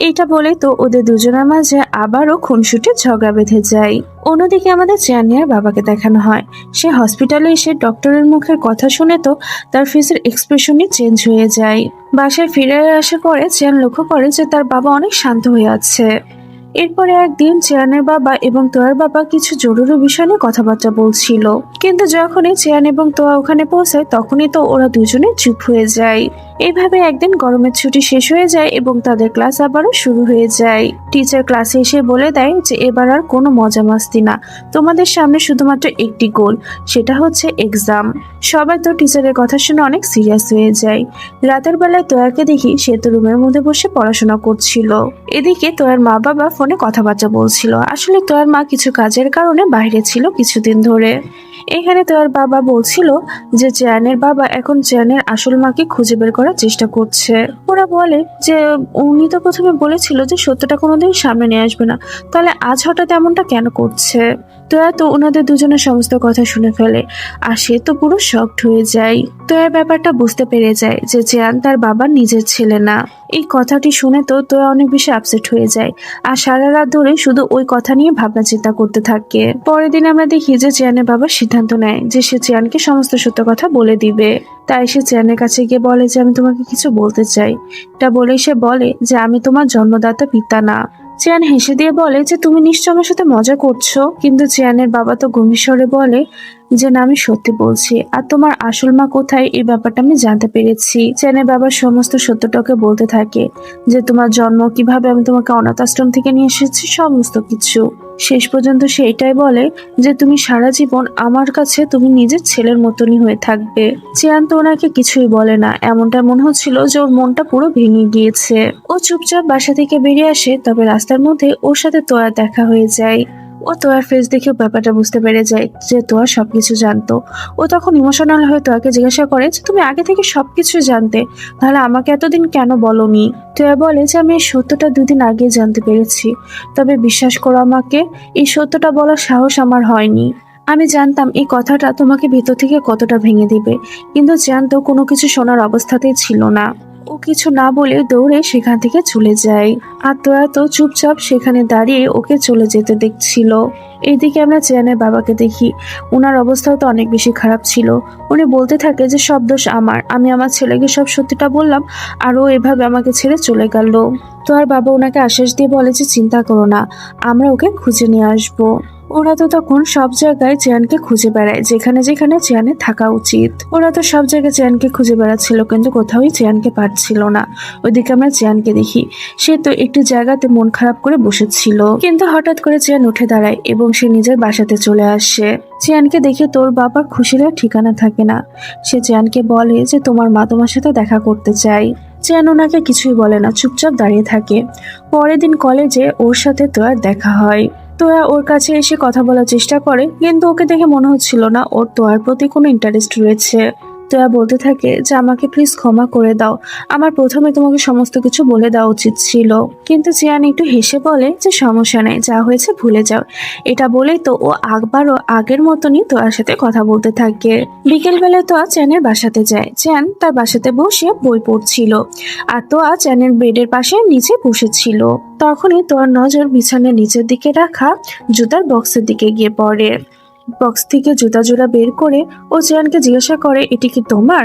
এইটা বলে তো ওদের দুজনের মাঝে আবারও খুনসুটির ঝগড়া বেঁধে যায়। অন্যদিকে আমাদের চেয়ানিয়ার বাবাকে দেখানো হয়, সে হসপিটালে এসে ডক্টরের মুখের কথা শুনে তো তার ফেসের এক্সপ্রেশনই চেঞ্জ হয়ে যায়। বাসায় ফিরে আসার পরে চেয়ান লক্ষ্য করে যে তার বাবা অনেক শান্ত হয়ে আছে। এরপরে একদিন চেয়ানের বাবা এবং তোয়ার বাবা কিছু জরুরি বিষয় নিয়ে কথাবার্তা বলছিল, কিন্তু যখনই চেয়ান এবং তোয়া ওখানে পৌঁছায় তখনই তো ওরা দুজনে চুপ হয়ে যায়। এইভাবে একদিন গরমের ছুটি শেষ হয়ে যায় এবং তাদের ক্লাস আবারও শুরু হয়ে যায়। টিচার ক্লাসে এসে বলে দেয় যে এবার আর কোনো মজা মাস্তি না, তোমাদের সামনে শুধুমাত্র একটি গোল, সেটা হচ্ছে এক্সাম। সবাই তো টিচারের কথা শুনে অনেক সিরিয়াস হয়ে যায়। রাতের বেলায় তোয়াকে দেখি সে তো রুমের মধ্যে বসে পড়াশোনা করছিল। এদিকে তোয়ার মা বাবা ফোনে কথাবার্তা বলছিল। আসলে তোয়ার মা কিছু কাজের কারণে বাইরে ছিল কিছুদিন ধরে। এখানে তোয়ার বাবা বলছিল যে চেয়ানের বাবা এখন চেয়ানের আসল মাকে খুঁজে বের করার চেষ্টা করছে। ওরা বলে যে উনি তো প্রথমে বলেছিল যে সত্যটা কোনোদিন সামনে নিয়ে আসবে না, তাহলে আজ হঠাৎ এমনটা কেন করছে। তোয়া তো ওনাদের দুজনের সমস্ত কথা শুনে ফেলে, আর সে তো পুরো শকড হয়ে যায়। তোয়ার ব্যাপারটা বুঝতে পেরে যায় যে চেয়ান তার বাবার নিজের ছেলে না। এই কথাটি শুনে তো তোয়া অনেক বেশি আপসেট হয়ে যায়, আর সারা রাত ধরে শুধু ওই কথা নিয়ে ভাবনা চিন্তা করতে থাকে। পরের দিন আমরা দেখি যে চেয়ানের বাবা সিদ্ধান্ত নেয় যে সে চেয়ানকে সমস্ত সত্য কথা বলে দিবে। তাই সে চেয়ানের কাছে গিয়ে বলে যে আমি তোমাকে কিছু বলতে চাই। এটা বলেই সে বলে যে আমি তোমার জন্মদাতা পিতা না। চেয়ান হেসে দিয়ে বলে যে তুমি নিশ্চয় আমার সাথে মজা করছো, কিন্তু চেয়ানের বাবা তো গম্ভীর স্বরে বলে যে না, আমি সত্যি বলছি, আর তোমার আসল মা কোথায় এই ব্যাপারটা আমি জানতে পেরেছি। চেয়ানের বাবা সমস্ত সত্যটাকে বলতে থাকে, যে তোমার জন্ম কিভাবে, আমি তোমাকে অনাথ আশ্রম থেকে নিয়ে এসেছি, সমস্ত কিছু। শেষ পর্যন্ত সে এটাই বলে যে তুমি সারা জীবন আমার কাছে তুমি নিজের ছেলের মতনই হয়ে থাকবে। চেয়ান তো ওনাকে কিছুই বলে না, এমনটা মনে হচ্ছিল যে ওর মনটা পুরো ভেঙে গিয়েছে। ও চুপচাপ বাসা থেকে বেরিয়ে আসে, তবে রাস্তার মধ্যে ওর সাথে তোয়া দেখা হয়ে যায়। ও তোয়ার ফেস দেখেও ব্যাপারটা বুঝতে পেরে যায় যে তোয়া সবকিছু জানতো। ও তখন ইমোশনাল হয়ে তোয়াকে জিজ্ঞাসা করে যে তুমি আগে থেকে সবকিছু জানতে, তাহলে আমাকে এতদিন কেন বলোনি। তোয়া বলে যে আমি এই সত্যটা 2 দিন আগে জানতে পেরেছি, তবে বিশ্বাস করো আমাকে, এই সত্যটা বলার সাহস আমার হয়নি। আমি জানতাম এই কথাটা তোমাকে ভেতর থেকে কতটা ভেঙে দিবে, কিন্তু জানতো কোনো কিছু শোনার অবস্থাতেই ছিল না। ও কিছু না বলে দৌড়ে সেখান থেকে চলে যায়, আর তোরা তো চুপচাপ সেখানে দাঁড়িয়ে ওকে চলে যেতে দেখছিল। এইদিকে আমরা চেয়ানের বাবাকে দেখি, ওনার অবস্থাও তো অনেক বেশি খারাপ ছিল। উনি বলতে থাকে যে সব দোষ আমার, আমি আমার ছেলেকে সব সত্যিটা বললাম, আর ও এভাবে আমাকে ছেড়ে চলে গেল। তো আর বাবা ওনাকে আশ্বাস দিয়ে বলে যে চিন্তা করো না, আমরা ওকে খুঁজে নিয়ে আসবো। ওরা তো তখন সব জায়গায় চেয়ানকে খুঁজে বেড়ায়, যেখানে যেখানে চেয়ানের থাকা উচিত। ওরা তো সব জায়গায় চেয়ানকে খুঁজে বেড়াচ্ছিল, কিন্তু কোথাওই চেয়ানকে পাচ্ছিল না। ওইদিকে আমরা চেয়ানকে দেখি, সে তো একটি জায়গাতে মন খারাপ করে বসেছিল, কিন্তু হঠাৎ করে চেয়ান উঠে দাঁড়ায় এবং সে নিজের বাসাতে চলে আসে। চেয়ানকে দেখে তোর বাবার খুশির আর ঠিকানা থাকে না। সে চেয়ানকে বলে যে তোমার মা তোমার সাথে দেখা করতে চাই। চেয়ান ওনাকে কিছুই বলে না, চুপচাপ দাঁড়িয়ে থাকে। পরের দিন কলেজে ওর সাথে তো আর দেখা হয়। তোয়া ওর কাছে এসে কথা বলার চেষ্টা করে, কিন্তু ওকে দেখে মনে হচ্ছিল না ওর তোয়ার প্রতি কোনো ইন্টারেস্ট রয়েছে। তোয়া বলতে থাকে যে আমাকে প্লিজ ক্ষমা করে দাও, আমার প্রথমে তোমাকে সমস্ত কিছু বলে দেওয়া উচিত ছিল। কিন্তু চিয়ান একটু হেসে বলে যে সমস্যা নেই, যা হয়েছে ভুলে যাও। এটা বলেই তো ও আবারও আগের মতনই তোয়ার সাথে কথা বলতে থাকে। বিকেল বেলায় তোয়া চ্যানের বাসাতে যায়। চ্যান তার বাসাতে বসে বই পড়ছিল, আর তোয়া চ্যানের বেডের পাশে নিচে বসেছিল। তখনই তোর নজর বিছানার নিচের দিকে রাখা জুতার বক্সের দিকে গিয়ে পড়ে। বক্স থেকে জুতা জোড়া বের করে ও চেয়ানকে জিজ্ঞাসা করে এটি কি তোমার।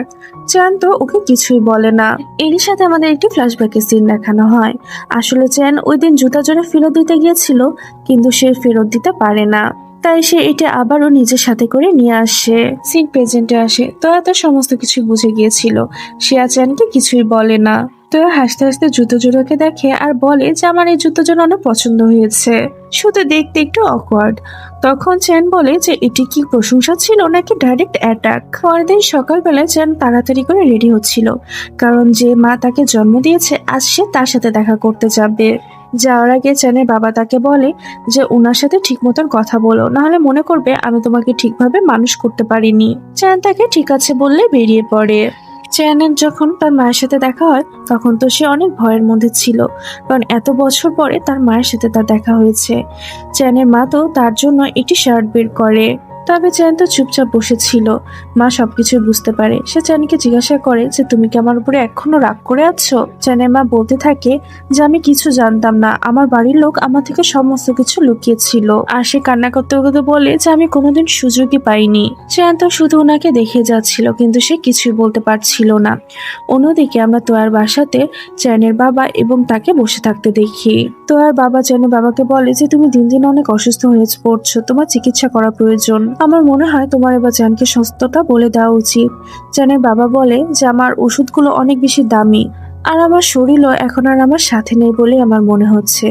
চেয়ান তো ওকে কিছুই বলে না। এরই সাথে আমাদের একটি ফ্ল্যাশব্যাকের সিন দেখানো হয়। আসলে চেয়ান ওই দিন জুতা জোড়া ফেরত দিতে গিয়েছিল, কিন্তু সে ফেরত দিতে পারে না, তাই সে এটা আবারও নিজের সাথে করে নিয়ে আসে। সিন প্রেজেন্টে আসে। তোরা তো সমস্ত কিছু বুঝে গিয়েছিল, সে চেয়ানকে কিছুই বলে না। তোরা হাসতে হাসতে জুতো জোড়াকে দেখে আর বলে যে আমার এই জুতো জোড়া অনেক পছন্দ হয়েছে, শুধু দেখতে একটু অকওয়ার্ড। তখন চ্যান বলে যে এটি কি প্রশংসা ছিল নাকি ডাইরেক্ট অ্যাটাক। পরের দিন সকালবেলায় চ্যান তাড়াতাড়ি করে রেডি হচ্ছিল, কারণ যে মা তাকে জন্ম দিয়েছে আজ সে তার সাথে দেখা করতে যাবে। যাওয়ার আগে চ্যানের বাবা তাকে বলে যে ওনার সাথে ঠিক মতন কথা বলো, নাহলে মনে করবে আমি তোমাকে ঠিকভাবে মানুষ করতে পারিনি। চ্যান তাকে ঠিক আছে বললে বেরিয়ে পড়ে। চ্যানের যখন তার মায়ের সাথে দেখা হয় তখন তো সে অনেক ভয়ের মধ্যে ছিল, কারণ এত বছর পরে তার মায়ের সাথে তার দেখা হয়েছে। চ্যানের মা তো তার জন্য একটি শার্ট বের করে। তবে চ্যান তো চুপচাপ বসেছিল। মা সবকিছু বুঝতে পারে। সে চ্যানকে জিজ্ঞাসা করে যে তুমি কি আমার উপরে এখনো রাগ করে আছো। চ্যানের মা বলতে থাকে যে আমি কিছু জানতাম না, আমার বাড়ির লোক আমার থেকে সমস্ত কিছু লুকিয়েছিল। আর সে কান্না করতে করতে বলে যে আমি কোনোদিন সুযোগই পাইনি। চ্যান তো শুধু ওনাকে দেখে যাচ্ছিল, কিন্তু সে কিছুই বলতে পারছিল না। অন্যদিকে আমরা তোয়ার বাসাতে চ্যানের বাবা এবং তাকে বসে থাকতে দেখি। তোয়ার বাবা চ্যানের বাবাকে বলে যে তুমি দিন দিন অনেক অসুস্থ হয়ে পড়ছো, তোমার চিকিৎসা করা প্রয়োজন। আমার মনে হয় তোমার এবার চ্যানকে সত্যটা বলে দেওয়া উচিত। চ্যানের বাবা বলে যে আমার ওষুধগুলো অনেক বেশি দামি, আর আমার শরীরও এখন আর আমার সাথে নেই বলে আমার মনে হচ্ছে।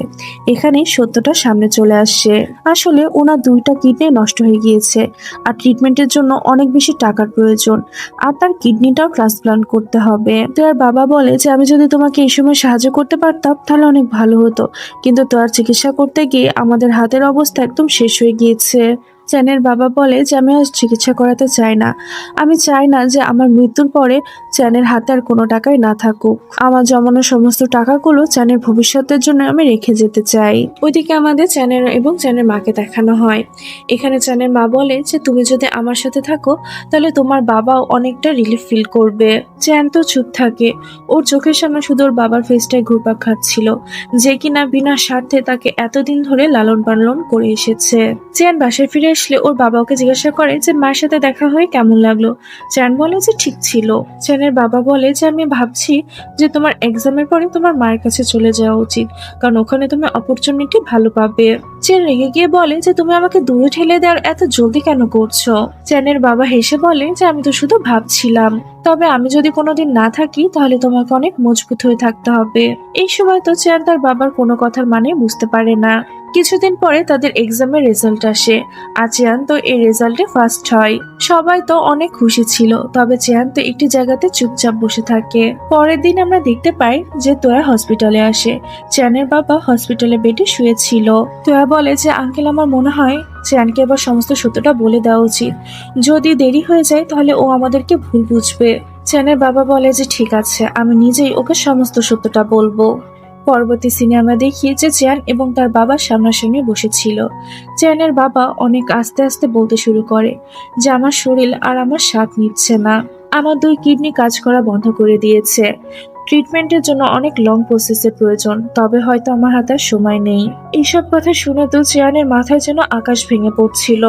এখানে সত্যটা সামনে চলে আসছে। আসলে ওনার 2টা কিডনি নষ্ট হয়ে গিয়েছে, আর ট্রিটমেন্টের জন্য অনেক বেশি টাকার প্রয়োজন, আর তার কিডনিটাও ট্রান্সপ্লান্ট করতে হবে। তো আর বাবা বলে যে আমি যদি তোমাকে এই সময় সাহায্য করতে পারতাম তাহলে অনেক ভালো হতো, কিন্তু তোর চিকিৎসা করতে গিয়ে আমাদের হাতের অবস্থা একদম শেষ হয়ে গিয়েছে। চ্যানের বাবা বলে যে আমি আর চিকিৎসা করাতে চাই না। আমি চাই না যে আমার মৃত্যুর পরে চ্যানের হাতে আর কোনো টাকাই না থাকুক। আমার জমানো সমস্ত টাকাগুলো চ্যানের ভবিষ্যতের জন্য আমি রেখে যেতে চাই। ওইদিকে আমাদের চ্যানের এবং চ্যানের মাকে দেখানো হয়। এখানে চ্যানের মা বলে যে তুমি যদি আমার সাথে থাকো তাহলে তোমার বাবাও অনেকটা রিলিফ ফিল করবে। চ্যান তো চুপ থাকে। ওর চোখের সামনে শুধু ওর বাবার ফেসটাই ঘুরপাক খাচ্ছিল, যে কিনা বিনা স্বার্থে তাকে এতদিন ধরে লালন পালন করে এসেছে। চ্যান বাসায় ফিরে আসলে ওর বাবা ওকে জিজ্ঞাসা করে যে মায়ের সাথে দেখা হয়ে কেমন লাগলো। চ্যান বলে যে ঠিক ছিল। চ্যানের বাবা বলে যে আমি ভাবছি যে তোমার এক্সামের পরে তোমার মায়ের কাছে চলে যাওয়া উচিত, কারণ ওখানে তুমি অপরচুনিটি ভালো পাবে। চ্যান রেগে গিয়ে বলে যে তুমি আমাকে দূরে ঠেলে দেওয়ার এত জলদি কেন করছো। চ্যানের বাবা হেসে বলে যে আমি তো শুধু ভাবছিলাম, তবে আমি যদি কোনোদিন না থাকি তাহলে তোমাকে অনেক মজবুত হয়ে থাকতে হবে। এই সময় তো চ্যান তার বাবার কোনো কথার মানে বুঝতে পারে না। কিছুদিন পরে তাদের এক্সামের রেজাল্ট আসে, আর চিয়ান তো এই রেজাল্টে ফার্স্ট হয়। সবাই তো অনেক খুশি ছিল, তবে চিয়ান তো একটি জায়গাতে চুপচাপ বসে থাকে। পরের দিন আমরা দেখতে পাই যে তোয়া হসপিটালে আসে। চিয়ানের বাবা হসপিটালে বেডে শুয়েছিল। তোয়া বলে যে আঙ্কেল, আমার মনে হয় চিয়ানকে এবার সমস্ত সত্যটা বলে দেওয়া উচিত। যদি দেরি হয়ে যায় তাহলে ও আমাদেরকে ভুল বুঝবে। চিয়ানের বাবা বলে যে ঠিক আছে, আমি নিজেই ওকে সমস্ত সত্যটা বলবো। পরবর্তী সিনে আমরা দেখি যে চিয়ান এবং তার বাবা সামনাসামনি বসেছিল। চিয়ানের বাবা অনেক আস্তে আস্তে বলতে শুরু করে যে আমার শরীর আর আমার স্বাদ নিচ্ছে না, আমার 2 কিডনি কাজ করা বন্ধ করে দিয়েছে, ট্রিটমেন্টের জন্য অনেক লং প্রসেসের প্রয়োজন, তবে হয়তো আমার হাতে আর সময় নেই। এইসব কথা শুনে তো চিয়ানের মাথায় যেন আকাশ ভেঙে পড়ছিল।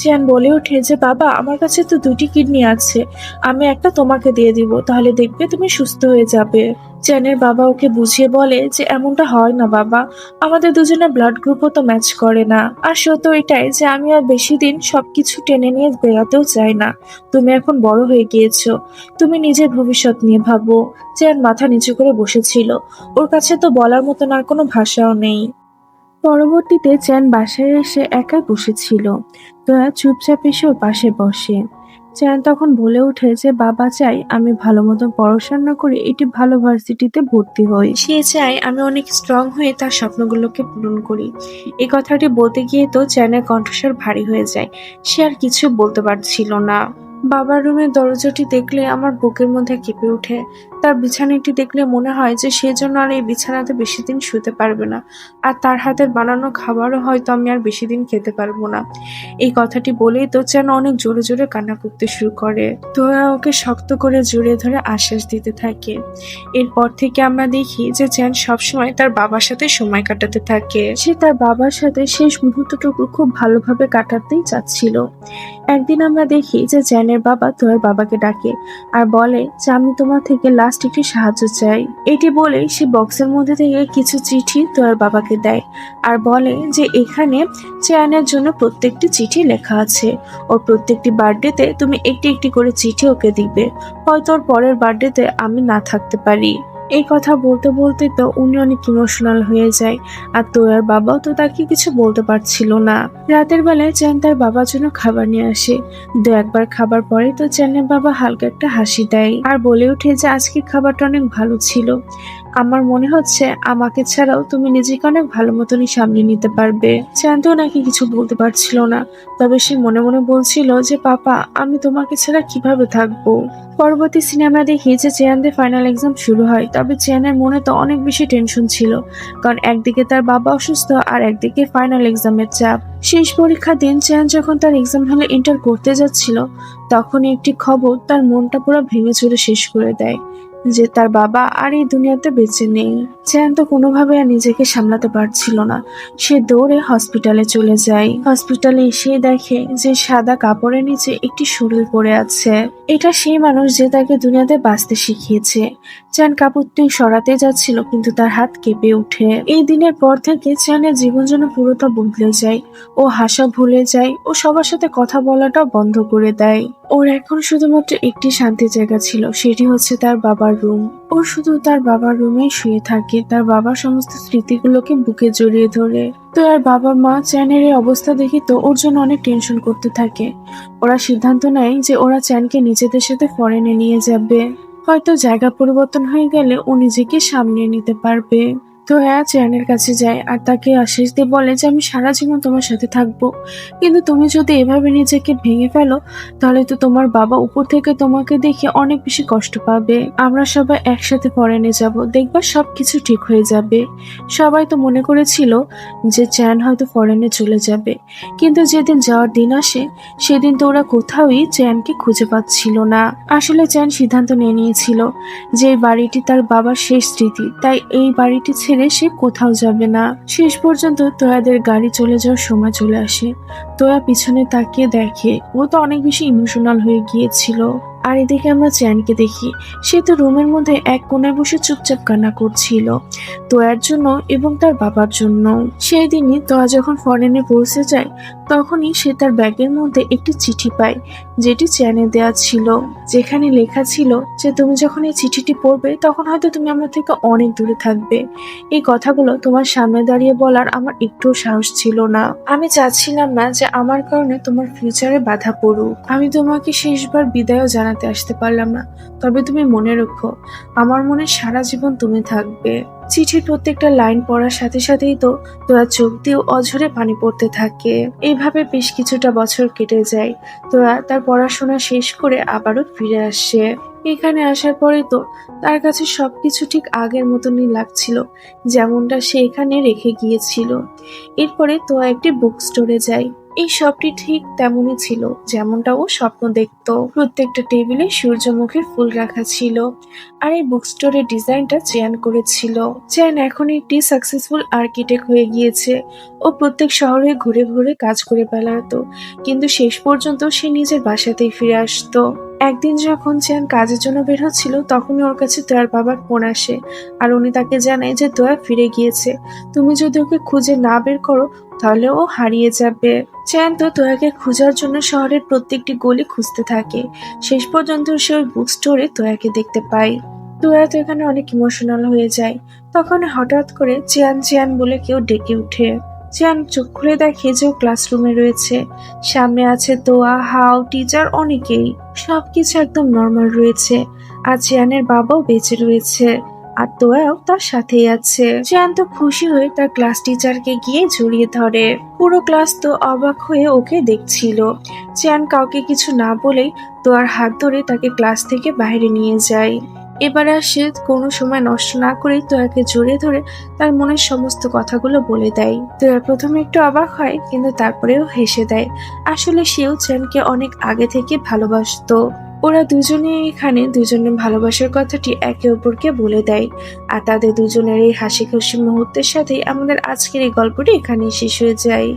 চিয়ান বলে ওঠে যে বাবা, আমার কাছে তো 2টি কিডনি আছে, আমি একটা তোমাকে দিয়ে দিব, তাহলে দেখবে তুমি সুস্থ হয়ে যাবে। চিয়ানের বাবা ওকে বুঝিয়ে বলে যে এমনটা হয় না বাবা, আমাদের দুজনের ব্লাড গ্রুপও তো ম্যাচ করে না। আর সত্য এটাই যে আমি আর বেশি দিন সবকিছু টেনে নিয়ে বেড়াতেও চাই না। তুমি এখন বড় হয়ে গিয়েছো, তুমি নিজের ভবিষ্যৎ নিয়ে ভাবো। চিয়ান মাথা নিচু করে বসেছিল, ওর কাছে তো বলার মতন আর কোনো ভাষাও নেই। পরবর্তীতে চ্যান বাসায় এসে একাই বসেছিল। তোয়া চুপচাপ এসে ওর পাশে বসে। চ্যান তখন বলে ওঠে যে বাবা চাই আমি ভালো মতো পড়াশোনা করে একটি ভালো ভার্সিটিতে ভর্তি হই। সে চায় আমি অনেক স্ট্রং হয়ে তার স্বপ্নগুলোকে পূরণ করি। এই কথাটি বলতে গিয়ে তো চ্যানের কণ্ঠস্বর ভারী হয়ে যায়। সে আর কিছু বলতে পারছিল না। বাবার রুমের দরজাটি দেখলে আমার বুকের মধ্যে কেঁপে ওঠে। তার বিছানাটি দেখলে মনে হয় যে সে জন্য আর এই বিছানাতে বেশি দিন শুতে পারবে না, আর তার হাতের বানানো খাবারও হয়তো আমি আর বেশি দিন খেতে পারবো না। এই কথাটি বলেই তো যেন অনেক জোরে জোরে কান্না করতে শুরু করে। তোয়া ওকে শক্ত করে জড়িয়ে ধরে আশ্বাস দিতে থাকে। এরপর থেকে আমরা দেখি যে চ্যান সবসময় তার বাবার সাথে সময় কাটাতে থাকে। সে তার বাবার সাথে শেষ মুহূর্তটুকু খুব ভালোভাবে কাটাতেই চাচ্ছিল। একদিন আমরা দেখি যে চ্যানের বাবা তোয়ার বাবাকে ডাকে আর বলে যে আমি তোমার থেকে লাস্ট একটি সাহায্য চাই। এটি বলে সে বক্সের মধ্যে থেকে কিছু চিঠি তোয়ার বাবাকে দেয় আর বলে যে এখানে চ্যানের জন্য প্রত্যেকটি চিঠি লেখা আছে। ওর প্রত্যেকটি বার্থডেতে তুমি একটি একটি করে চিঠি ওকে দিবে, হয়তো ওর পরের বার্থডেতে আমি না থাকতে পারি। এই কথা বলতে বলতে তো উনি অনেক ইমোশনাল হয়ে যায়, আর তোয়ার বাবাও তো তাকে কিছু বলতে পারছিল না। রাতের বেলায় চ্যান তার বাবার জন্য খাবার নিয়ে আসে। 2-1 বার খাবার পরে তো চ্যানের বাবা হালকা একটা হাসি দেয় আর বলে ওঠে যে আজকে খাবারটা অনেক ভালো ছিল। আমার মনে হচ্ছে আমাকে ছাড়াও তুমি নিজেকে অনেক ভালো মতনই সামলে নিতে পারবে। চ্যান তো নাকি কিছু বলতে পারছিল না, তবে সে মনে মনে বলছিল যে পাপা, আমি তোমাকে ছাড়া কিভাবে থাকবো। পরবর্তী সিনেমা দেখি যে চেয়ানদের ফাইনাল এক্সাম শুরু হয়, তবে চেয়ানের মনে তো অনেক বেশি টেনশন ছিল, কারণ একদিকে তার বাবা অসুস্থ আর একদিকে ফাইনাল এক্সামের চাপ। শেষ পরীক্ষার দিন চেয়ান যখন তার এক্সাম হলে এন্টার করতে যাচ্ছিল, তখনই একটি খবর তার মনটা পুরো ভেঙে চুরে শেষ করে দেয়, যে তার বাবা আর এই দুনিয়াতে বেঁচে নেই। চেয়ান তো কোনোভাবে আর নিজেকে সামলাতে পারছিল না। সে দৌড়ে হসপিটালে চলে যায়। হসপিটালে এসে দেখে যে সাদা কাপড়ের নিচে একটি শরীর পড়ে আছে। এটা সেই মানুষ যে তাকে দুনিয়াতে বাঁচতে শিখিয়েছে। চেয়ান কাপড়টি সরাতে যাচ্ছিল, কিন্তু তার হাত কেঁপে ওঠে। এই দিনের পর থেকে চেয়ানের জীবন যেন পুরোটা বদলে যায়। ও হাসা ভুলে যায়, ও সবার সাথে কথা বলাটাও বন্ধ করে দেয়। ওর এখন শুধুমাত্র একটি শান্তির জায়গা ছিল, সেটি হচ্ছে তার বাবার রুম। ও শুধু তার বাবার রুমেই শুয়ে থাকে, তার বাবার সমস্ত স্মৃতিগুলোকে বুকে জড়িয়ে ধরে। তো আর বাবা মা চ্যানের এই অবস্থা দেখি তো ওর জন্য অনেক টেনশন করতে থাকে। ওরা সিদ্ধান্ত নেয় যে ওরা চ্যানকে নিজেদের সাথে ফরেনে নিয়ে যাবে। হয়তো জায়গা পরিবর্তন হয়ে গেলে ও নিজেকে সামলিয়ে নিতে পারবে। তো চ্যানের কাছে যায় আর তাকে আশ্বাস দিয়ে বলে যে আমি সারা জীবন তোমার সাথে থাকবো, কিন্তু তুমি যদি এভাবে নিজেকে ভেঙে ফেলো, তাহলে তো তোমার বাবা উপর থেকে তোমাকে দেখে অনেক বেশি কষ্ট পাবে। আমরা সবাই একসাথে ফরেনে যাব, দেখবা সবকিছু ঠিক হয়ে যাবে। সবাই তো মনে করেছিল যে চ্যান হয়তো ফরেনে চলে যাবে, কিন্তু যেদিন যাওয়ার দিন আসে, সেদিন তো ওরা কোথাওই চ্যানকে খুঁজে পাচ্ছিল না। আসলে চ্যান সিদ্ধান্ত নিয়ে নিয়েছিল যে এই বাড়িটি তার বাবার শেষ স্মৃতি, তাই এই বাড়িটি ছেড়ে সে কোথাও যাবে না। শেষ পর্যন্ত তোয়াদের গাড়ি চলে যাওয়ার সময় চলে আসে। তোয়া পিছনে তাকিয়ে দেখে ও তো অনেক বেশি ইমোশনাল হয়ে গিয়েছিল। আর এদিকে আমরা চ্যানকে দেখি, সে তো রুমের মধ্যে এক কোণায় বসে চুপচাপ কান্না করছিল, তোয়ার জন্য এবং তার বাবার জন্য। সেই দিনই তোয়া যখন ফরেনে পৌঁছে যায়, তখনই সে তার ব্যাগের মধ্যে একটি চিঠি পায়, যেটি চ্যানে দেওয়া ছিল, যেখানে লেখা ছিল যে তুমি যখন এই চিঠিটি পড়বে তখন হয়তো তুমি আমার থেকে অনেক দূরে থাকবে। এই কথাগুলো তোমার সামনে দাঁড়িয়ে বলার আমার একটুও সাহস ছিল না। আমি চাচ্ছিলাম না যে আমার কারণে তোমার ফিউচারে বাধা পড়ুক। আমি তোমাকে শেষবার বিদায়ও জানাতে আসতে পারলাম না, তবে তুমি মনে রেখো, আমার মনে সারা জীবন তুমি থাকবে। চিঠির প্রত্যেকটা লাইন পড়ার সাথে সাথেই তো তোরা চোখ দিয়ে অঝরে পানি পড়তে থাকে। এইভাবে বেশ কিছুটা বছর কেটে যায়। তোরা তার পড়াশোনা শেষ করে আবারও ফিরে আসে। এখানে আসার পরে তো তার কাছে সবকিছু ঠিক আগের মতনই লাগছিল, যেমনটা সে এখানে রেখে গিয়েছিল। এরপরে তো একটি বুক স্টোরে যায়। এই সবটি ঠিক তেমনই ছিল যেমনটা ও স্বপ্ন দেখতো। প্রত্যেকটা টেবিলে সূর্যমুখীর ফুল রাখা ছিল, আর এই বুক স্টোরের ডিজাইনটা চেয়ান করেছিল। চেয়ান এখন একটি সাকসেসফুল আর্কিটেক্ট হয়ে গিয়েছে। ও প্রত্যেক শহরে ঘুরে ঘুরে কাজ করে বেড়াতো, কিন্তু শেষ পর্যন্ত সে নিজের বাসাতেই ফিরে আসতো। একদিন যখন চেয়ান কাজের জন্য বের হচ্ছিল, তখনই ওর কাছে তোয়ার বাবার ফোন আসে, আর উনি তাকে জানায় যে তোয়া ফিরে গিয়েছে। তুমি যদি ওকে খুঁজে না বের করো, তাহলে ও হারিয়ে যাবে। চেয়ান তো তোয়াকে খোঁজার জন্য শহরের প্রত্যেকটি গলি খুঁজতে থাকে। শেষ পর্যন্ত সে ওই বুক স্টোরে তোয়াকে দেখতে পায়। তোয়া তো এখানে অনেক ইমোশনাল হয়ে যায়। তখন হঠাৎ করে চেয়ান চেয়ান বলে কেউ ডেকে উঠে। চেয়ান চোখ খুলে দেখে যে ও ক্লাসরুমে রয়েছে। সামনে আছে তোয়া, হাও, টিচার, অনেকেই। সবকিছু একদম নর্মাল রয়েছে, আর চেয়ানের বাবাও বেঁচে রয়েছে, আর তোয়াও তার সাথেই আছে। চেয়ান তো খুশি হয়ে তার ক্লাস টিচারকে গিয়ে জড়িয়ে ধরে। পুরো ক্লাস তো অবাক হয়ে ওকে দেখছিল। চেয়ান কাউকে কিছু না বলেই তোয়ার হাত ধরে তাকে ক্লাস থেকে বাইরে নিয়ে যায়। এবার আর সে কোনো সময় নষ্ট না করেই তোয়াকে জড়িয়ে ধরে তার মনের সমস্ত কথাগুলো বলে দেয়। তোয়া প্রথমে একটু অবাক হয়, কিন্তু তারপরেও হেসে দেয়। আসলে সেও চেয়ানকে অনেক আগে থেকে ভালোবাসতো। ওরা দুজনে এখানে দুজনের ভালোবাসার কথাটি একে অপরকে বলে দেয়, আর তাদের দুজনের এই হাসি খুশি মুহূর্তের সাথেই আমাদের আজকের এই গল্পটি এখানেই শেষ হয়ে যায়।